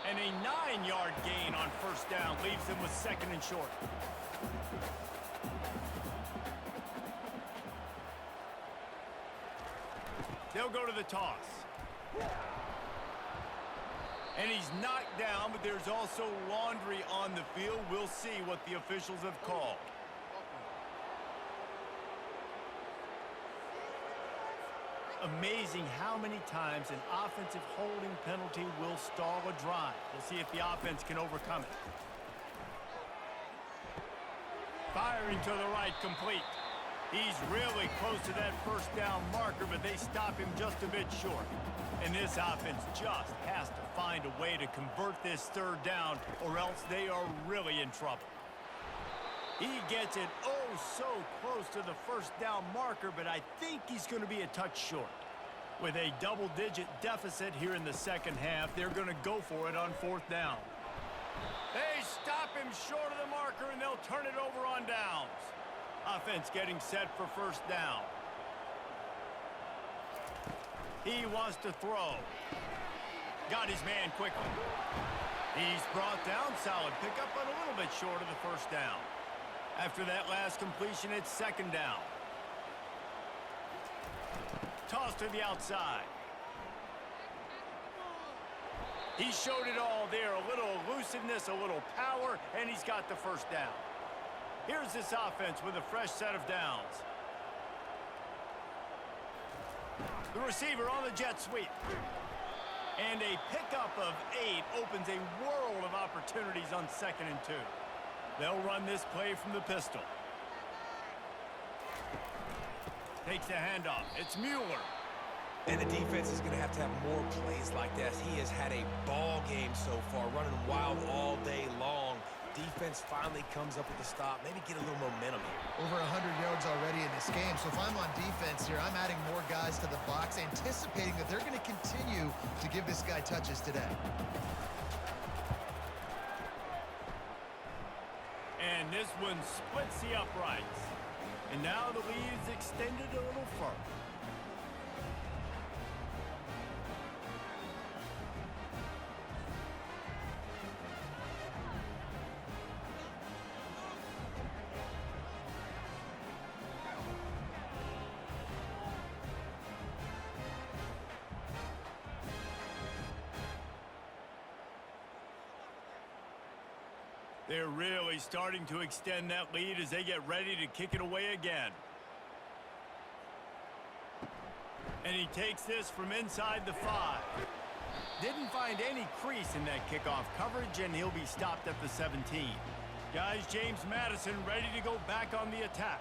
And a 9-yard gain on first down leaves him with 2nd and short. They'll go to the toss. And he's knocked down, but there's also laundry on the field. We'll see what the officials have called. Amazing how many times an offensive holding penalty will stall a drive. We'll see if the offense can overcome it. Firing to the right, complete. He's really close to that first down marker, but they stop him just a bit short. And this offense just has to find a way to convert this 3rd down, or else they are really in trouble. He gets it oh so close to the first down marker, but I think he's going to be a touch short. With a double-digit deficit here in the second half, they're going to go for it on 4th down. They stop him short of the marker, and they'll turn it over on downs. Offense getting set for first down. He wants to throw. Got his man quickly. He's brought down, solid pickup, but a little bit short of the first down. After that last completion, it's 2nd down. Toss to the outside. He showed it all there. A little elusiveness, a little power, and he's got the first down. Here's this offense with a fresh set of downs. The receiver on the jet sweep. And a pickup of 8 opens a world of opportunities on 2nd and 2. They'll run this play from the pistol. Takes the handoff. It's Mueller. And the defense is going to have more plays like this. He has had a ball game so far, running wild all day long. Defense finally comes up with a stop, maybe get a little momentum here. Over 100 yards already in this game, so if I'm on defense here, I'm adding more guys to the box, anticipating that they're going to continue to give this guy touches today. And this one splits the uprights. And now the lead is extended a little further. They're really starting to extend that lead as they get ready to kick it away again. And he takes this from inside the 5. Didn't find any crease in that kickoff coverage, and he'll be stopped at the 17. Guys, James Madison ready to go back on the attack.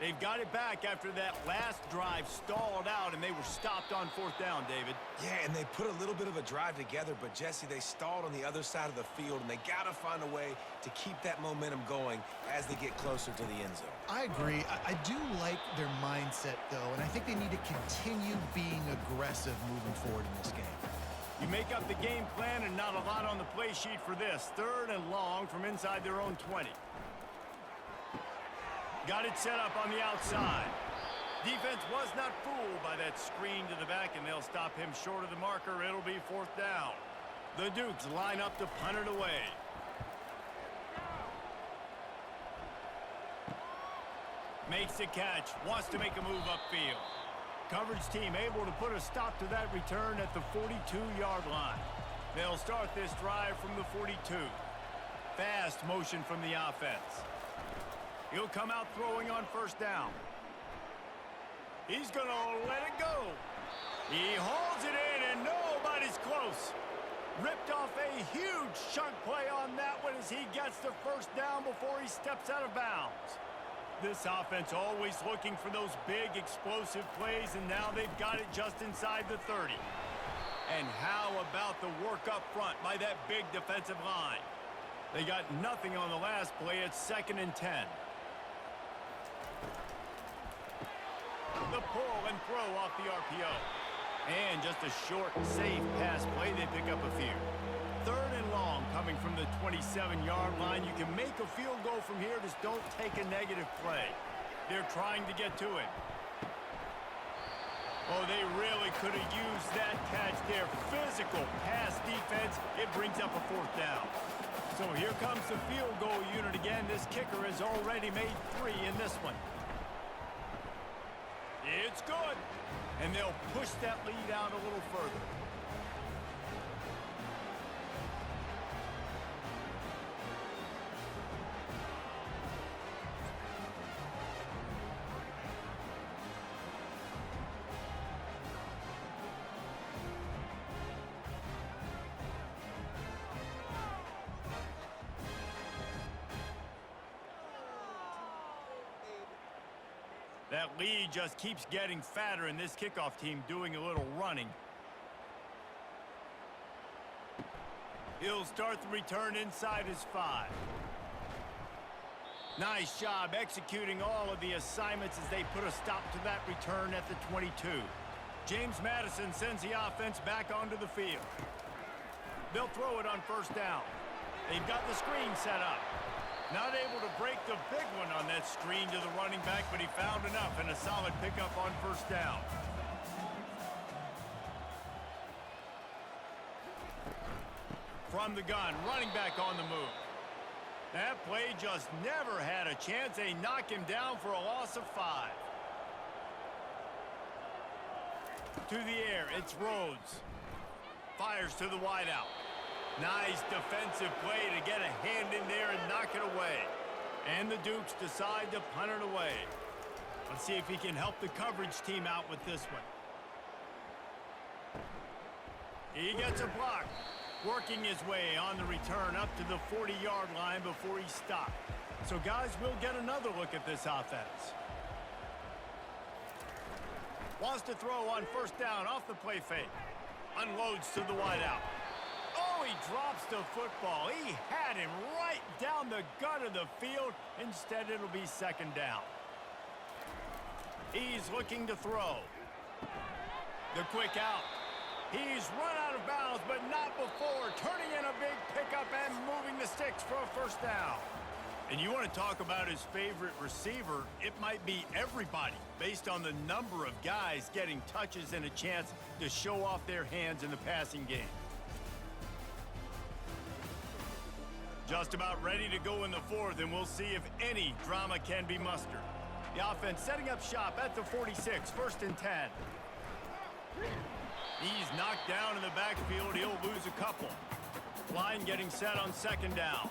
They've got it back after that last drive stalled out, and they were stopped on 4th down, David. Yeah, and they put a little bit of a drive together, but, Jesse, they stalled on the other side of the field, and they got to find a way to keep that momentum going as they get closer to the end zone. I agree. I do like their mindset, though, and I think they need to continue being aggressive moving forward in this game. You make up the game plan and not a lot on the play sheet for this. 3rd and long from inside their own 20. Got it set up on the outside. Defense was not fooled by that screen to the back, and they'll stop him short of the marker. It'll be 4th down. The Dukes line up to punt it away. Makes the catch. Wants to make a move upfield. Coverage team able to put a stop to that return at the 42-yard line. They'll start this drive from the 42. Fast motion from the offense. He'll come out throwing on 1st down. He's going to let it go. He hauls it in, and nobody's close. Ripped off a huge chunk play on that one as he gets the 1st down before he steps out of bounds. This offense always looking for those big explosive plays, and now they've got it just inside the 30. And how about the work up front by that big defensive line? They got nothing on the last play. It's 2nd and 10. The pull and throw off the RPO. And just a short, safe pass play. They pick up a few. 3rd and long coming from the 27-yard line. You can make a field goal from here. Just don't take a negative play. They're trying to get to it. Oh, they really could have used that catch there. Physical pass defense. It brings up a 4th down. So here comes the field goal unit again. This kicker has already made 3 in this one. It's good. And they'll push that lead out a little further. That lead just keeps getting fatter, and this kickoff team doing a little running. He'll start the return inside his 5. Nice job executing all of the assignments as they put a stop to that return at the 22. James Madison sends the offense back onto the field. They'll throw it on 1st down. They've got the screen set up. Not able to break the big one on that screen to the running back, but he found enough and a solid pickup on 1st down. From the gun, running back on the move. That play just never had a chance. They knock him down for a loss of 5. To the air, it's Rhodes. Fires to the wideout. Nice defensive play to get a hand in there and knock it away. And the Dukes decide to punt it away. Let's see if he can help the coverage team out with this one. He gets a block. Working his way on the return up to the 40-yard line before he's stopped. So, guys, we'll get another look at this offense. Wants to throw on 1st down off the play fake. Unloads to the wideout. Oh, he drops the football. He had him right down the gut of the field. Instead, it'll be 2nd down. He's looking to throw. The quick out. He's run out of bounds, but not before. Turning in a big pickup and moving the sticks for a 1st down. And you want to talk about his favorite receiver, it might be everybody, based on the number of guys getting touches and a chance to show off their hands in the passing game. Just about ready to go in the 4th, and we'll see if any drama can be mustered. The offense setting up shop at the 46, 1st and 10. He's knocked down in the backfield. He'll lose a couple. Line getting set on 2nd down.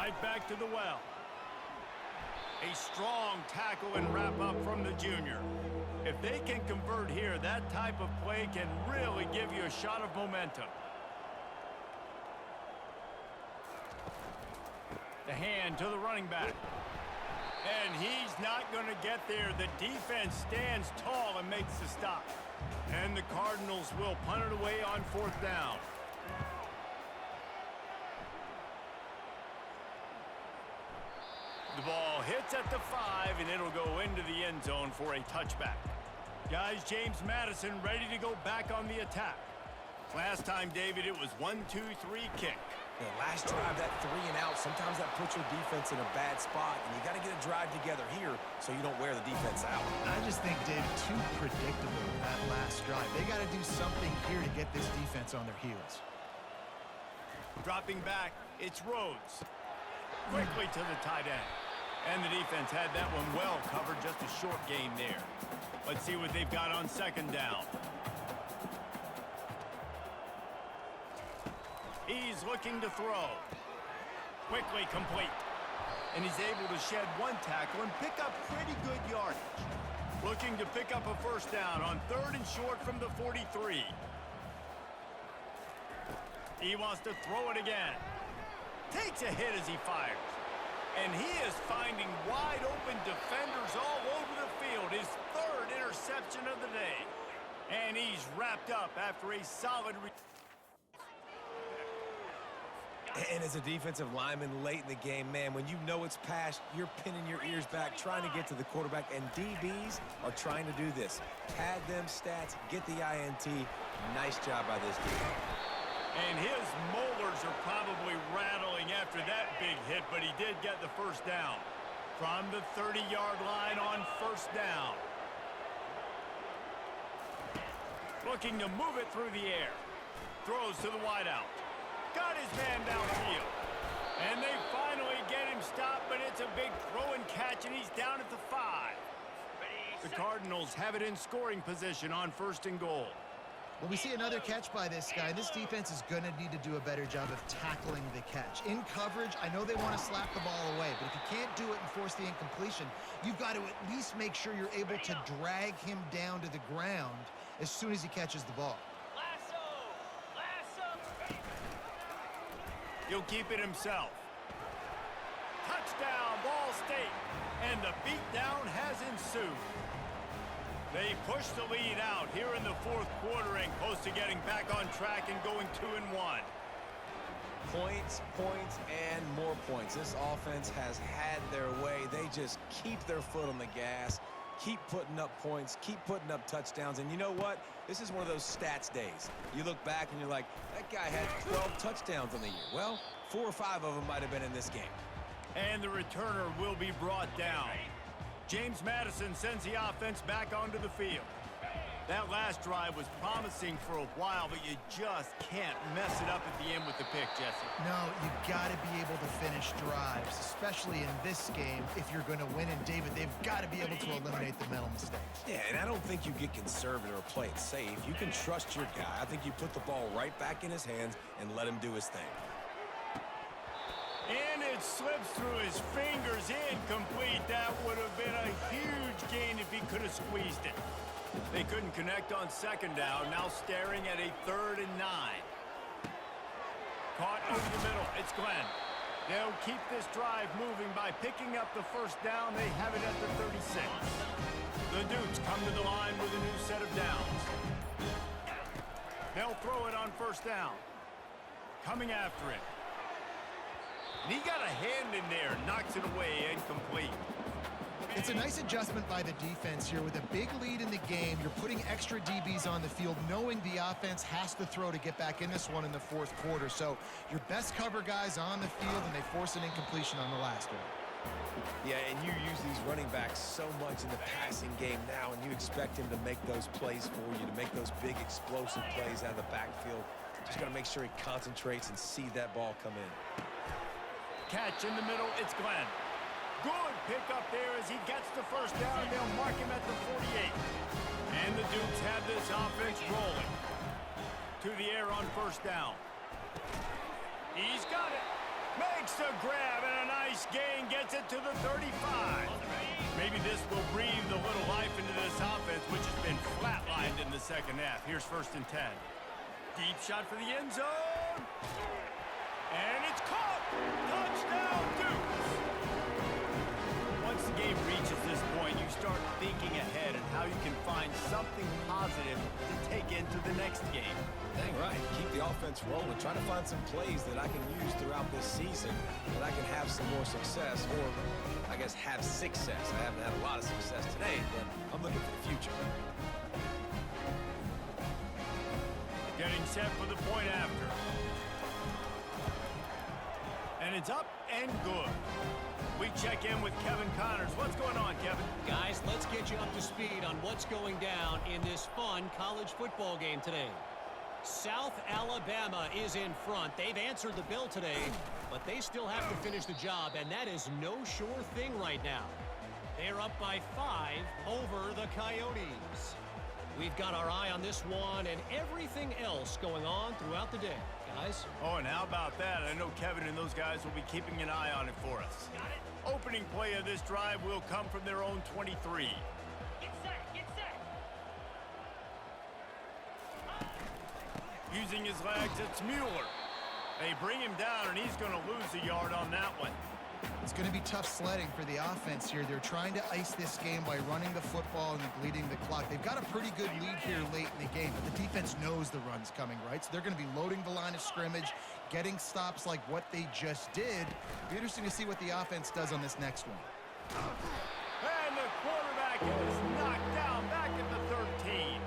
Right back to the well. A strong tackle and wrap up from the junior. If they can convert here, that type of play can really give you a shot of momentum. The hand to the running back. And he's not going to get there. The defense stands tall and makes the stop. And the Cardinals will punt it away on 4th down. The ball hits at the 5, and it'll go into the end zone for a touchback. Guys, James Madison ready to go back on the attack. Last time, David, it was 1-2-3 kick. The last drive, that 3 and out, sometimes that puts your defense in a bad spot, and you got to get a drive together here so you don't wear the defense out. I just think, David, too predictable that last drive. They got to do something here to get this defense on their heels. Dropping back, it's Rhodes. Quickly to the tight end. And the defense had that one well covered, just a short gain there. Let's see what they've got on 2nd down. He's looking to throw. Quickly complete. And he's able to shed 1 tackle and pick up pretty good yardage. Looking to pick up a 1st down on 3rd and short from the 43. He wants to throw it again. Takes a hit as he fires. And he is finding wide open defenders all over the field. His 3rd interception of the day. And he's wrapped up after a solid And as a defensive lineman late in the game, man, when you know it's past, you're pinning your ears back, trying to get to the quarterback, and DBs are trying to do this. Pad them stats, get the INT. Nice job by this dude. And his molars are probably rattling after that big hit, but he did get the 1st down. From the 30-yard line on 1st down. Looking to move it through the air. Throws to the wideout. Got his man downfield. And they finally get him stopped, but it's a big throw and catch, and he's down at the 5. The Cardinals have it in scoring position on 1st and goal. Well, we see another catch by this guy. This defense is going to need to do a better job of tackling the catch. In coverage, I know they want to slap the ball away, but if you can't do it and force the incompletion, you've got to at least make sure you're able to drag him down to the ground as soon as he catches the ball. He'll keep it himself. Touchdown, Ball State. And the beatdown has ensued. They push the lead out here in the 4th quarter and close to getting back on track and going 2-1. Points, points, and more points. This offense has had their way. They just keep their foot on the gas, keep putting up points, keep putting up touchdowns. And you know what? This is one of those stats days. You look back and you're like, that guy had 12 touchdowns on the year. Well, 4 or 5 of them might have been in this game. And the returner will be brought down. James Madison sends the offense back onto the field. That last drive was promising for a while, but you just can't mess it up at the end with the pick, Jesse. No, you got to be able to finish drives, especially in this game if you're going to win. And, David, they've got to be able to eliminate the mental mistakes. Yeah, and I don't think you get conservative or play it safe. You can trust your guy. I think you put the ball right back in his hands and let him do his thing. And it slips through his fingers, incomplete. That would have been a huge gain if he could have squeezed it. They couldn't connect on 2nd down, now staring at a 3rd and 9. Caught over the middle, it's Glenn. They'll keep this drive moving by picking up the 1st down. They have it at the 36. The Dukes come to the line with a new set of downs. They'll throw it on 1st down. Coming after it. And he got a hand in there, knocks it away, incomplete. It's a nice adjustment by the defense here. With a big lead in the game, you're putting extra DBs on the field, knowing the offense has to throw to get back in this one in the 4th quarter. So your best cover guys on the field, and they force an incompletion on the last one. Yeah, and you use these running backs so much in the passing game now, and you expect him to make those plays for you, to make those big explosive plays out of the backfield. Just got to make sure he concentrates and see that ball come in. Catch in the middle, it's Glenn. Good pick up there as he gets the 1st down. They'll mark him at the 48. And the Dukes have this offense rolling. To the air on 1st down. He's got it. Makes the grab, and a nice gain gets it to the 35. Maybe this will breathe a little life into this offense, which has been flatlined in the second half. Here's 1st and 10. Deep shot for the end zone. And it's caught. Touchdown, Dukes. Once the game reaches this point, you start thinking ahead and how you can find something positive to take into the next game. Dang right. Keep the offense rolling. Try to find some plays that I can use throughout this season that I can have some more success, or I guess have success. I haven't had a lot of success today, but I'm looking for the future. Getting set for the point after. And it's up and good. We check in with Kevin Connors. What's going on, Kevin? Guys, let's get you up to speed on what's going down in this fun college football game today. South Alabama is in front. They've answered the bell today, but they still have to finish the job, and that is no sure thing right now. They're up by 5 over the Coyotes. We've got our eye on this one and everything else going on throughout the day. Guys? Oh, and how about that? I know Kevin and those guys will be keeping an eye on it for us. Opening play of this drive will come from their own 23. Get set, get set. Using his legs, it's Mueller. They bring him down, and he's going to lose a yard on that one. It's going to be tough sledding for the offense here. They're trying to ice this game by running the football and bleeding the clock. They've got a pretty good lead here late in the game, but the defense knows the run's coming, right? So they're going to be loading the line of scrimmage, getting stops like what they just did. It'll be interesting to see what the offense does on this next one. And the quarterback is knocked down back at the 13.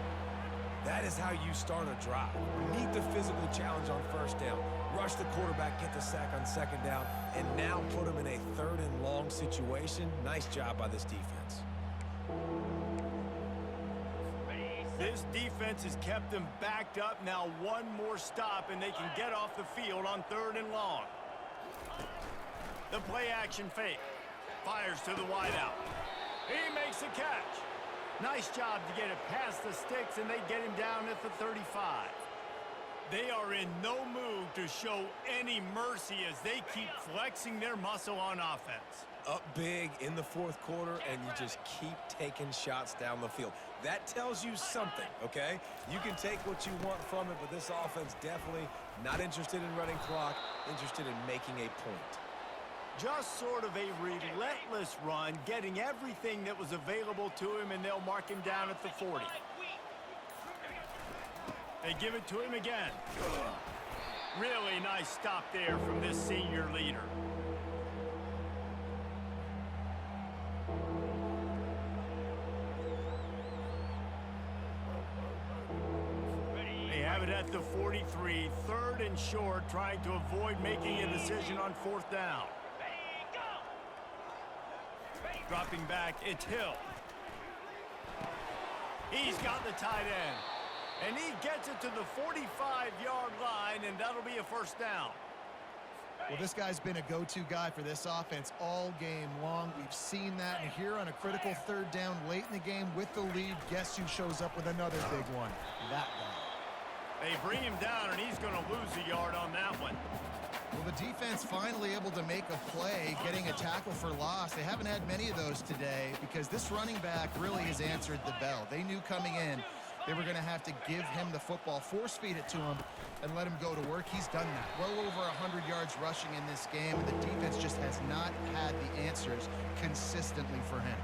That is how you start a drive. Meet the physical challenge on 1st down. Rush the quarterback, get the sack on 2nd down, and now put him in a 3rd and long situation. Nice job by this defense. This defense has kept them backed up. Now one more stop, and they can get off the field on 3rd and long. The play action fake. Fires to the wideout. He makes the catch. Nice job to get it past the sticks, and they get him down at the 35. They are in no mood to show any mercy as they keep flexing their muscle on offense. Up big in the 4th quarter, and you just keep taking shots down the field. That tells you something, okay? You can take what you want from it, but this offense definitely not interested in running clock, interested in making a point. Just sort of a relentless run, getting everything that was available to him, and they'll mark him down at the 40. They give it to him again. Really nice stop there from this senior leader. They have it at the 43, 3rd and short, trying to avoid making a decision on 4th down. Dropping back, it's Hill. He's got the tight end. And he gets it to the 45-yard line, and that'll be a 1st down. Well, this guy's been a go-to guy for this offense all game long. We've seen that, and here on a critical 3rd down late in the game with the lead, guess who shows up with another big one? That guy. They bring him down, and he's going to lose a yard on that one. Well, the defense finally able to make a play, getting a tackle for loss. They haven't had many of those today because this running back really has answered the bell. They knew coming in they were going to have to give him the football, force feed it to him, and let him go to work. He's done that. Well over 100 yards rushing in this game, and the defense just has not had the answers consistently for him.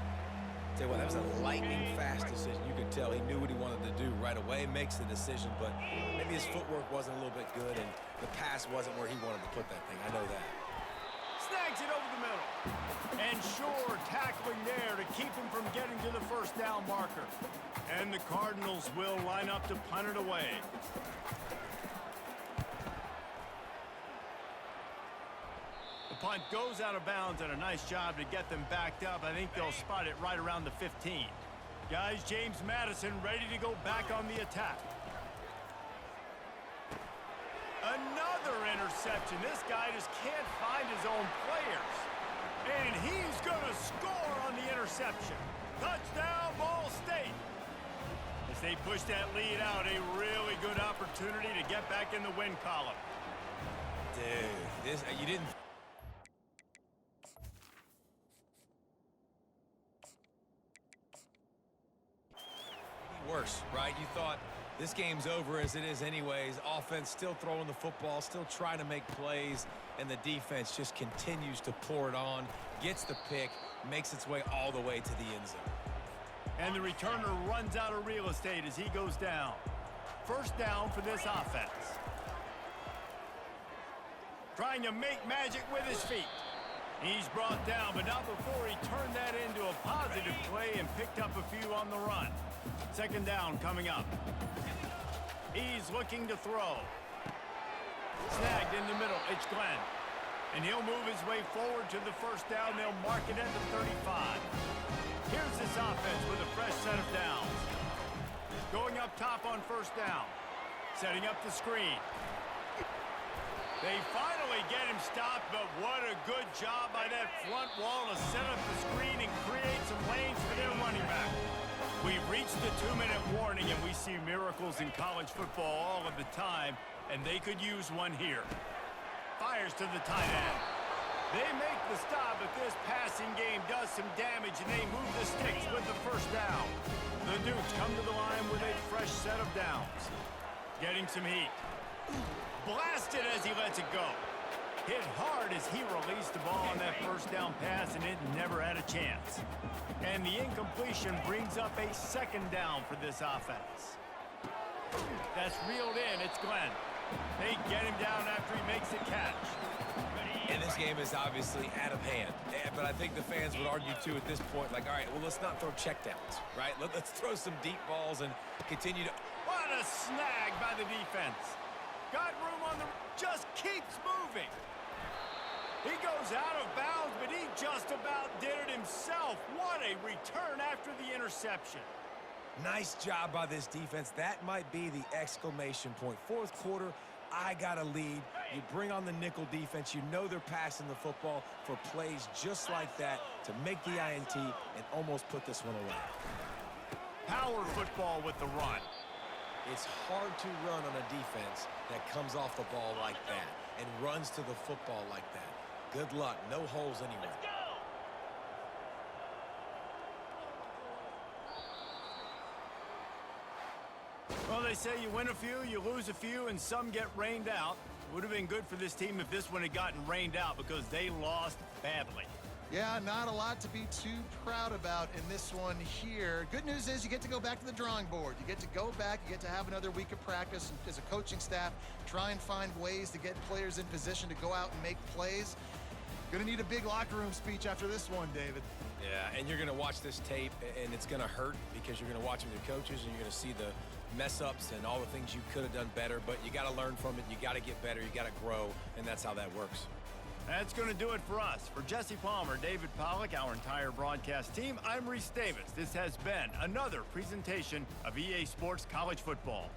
Tell you what, that was a lightning-fast decision. You could tell he knew what he wanted to do right away, makes the decision, but maybe his footwork wasn't a little bit good, and the pass wasn't where he wanted to put that thing. I know that. Snags it over the middle. And Shore tackling there to keep him from getting to the 1st down marker. And the Cardinals will line up to punt it away. The punt goes out of bounds, and a nice job to get them backed up. I think they'll spot it right around the 15. Guys, James Madison ready to go back on the attack. Another interception. This guy just can't find his own players. And he's going to score on the interception. Touchdown, Ball State. As they push that lead out, a really good opportunity to get back in the win column. Dude, you didn't worse, right? You thought this game's over as it is anyways. Offense still throwing the football, still trying to make plays, and the defense just continues to pour it on, gets the pick, makes its way all the way to the end zone. And the returner runs out of real estate as he goes down. First down for this offense. Trying to make magic with his feet. He's brought down, but not before he turned that into a positive play and picked up a few on the run. Second down coming up. He's looking to throw. Snagged in the middle. It's Glenn. And he'll move his way forward to the first down. They'll mark it at the 35. Here's this offense with a fresh set of downs. Going up top on first down. Setting up the screen. They finally get him stopped, but what a good job by that front wall to set up the screen and create some lanes for their running back. We've reached the 2-minute warning, and we see miracles in college football all of the time, and they could use one here. Fires to the tight end. They make the stop, but this passing game does some damage, and they move the sticks with the first down. The Dukes come to the line with a fresh set of downs. Getting some heat. Blasted as he lets it go. Hit hard as he released the ball on that first down pass, and it never had a chance. And the incompletion brings up a second down for this offense. That's reeled in. It's Glenn. They get him down after he makes the catch. And this game is obviously out of hand. But I think the fans would argue, too, at this point, like, all right, well, let's not throw checkdowns, right? Let's throw some deep balls and continue to... What a snag by the defense. Got room on the... Just keeps moving. He goes out of bounds, but he just about did it himself. What a return after the interception. Nice job by this defense. That might be the exclamation point. Fourth quarter, I got a lead. You bring on the nickel defense. You know they're passing the football for plays just like that to make the INT and almost put this one away. Power football with the run. It's hard to run on a defense that comes off the ball like that and runs to the football like that. Good luck. No holes anywhere. Well, they say you win a few, you lose a few, and some get rained out. It would have been good for this team if this one had gotten rained out because they lost badly. Yeah, not a lot to be too proud about in this one here. Good news is you get to go back to the drawing board. You get to go back, you get to have another week of practice as a coaching staff, try and find ways to get players in position to go out and make plays. Gonna need a big locker room speech after this one, David. Yeah, and you're going to watch this tape, and it's going to hurt because you're going to watch with your coaches, and you're going to see the mess-ups and all the things you could have done better, but you got to learn from it. You got to get better. You got to grow, and that's how that works. That's going to do it for us. For Jesse Palmer, David Pollack, our entire broadcast team, I'm Reese Davis. This has been another presentation of EA Sports College Football.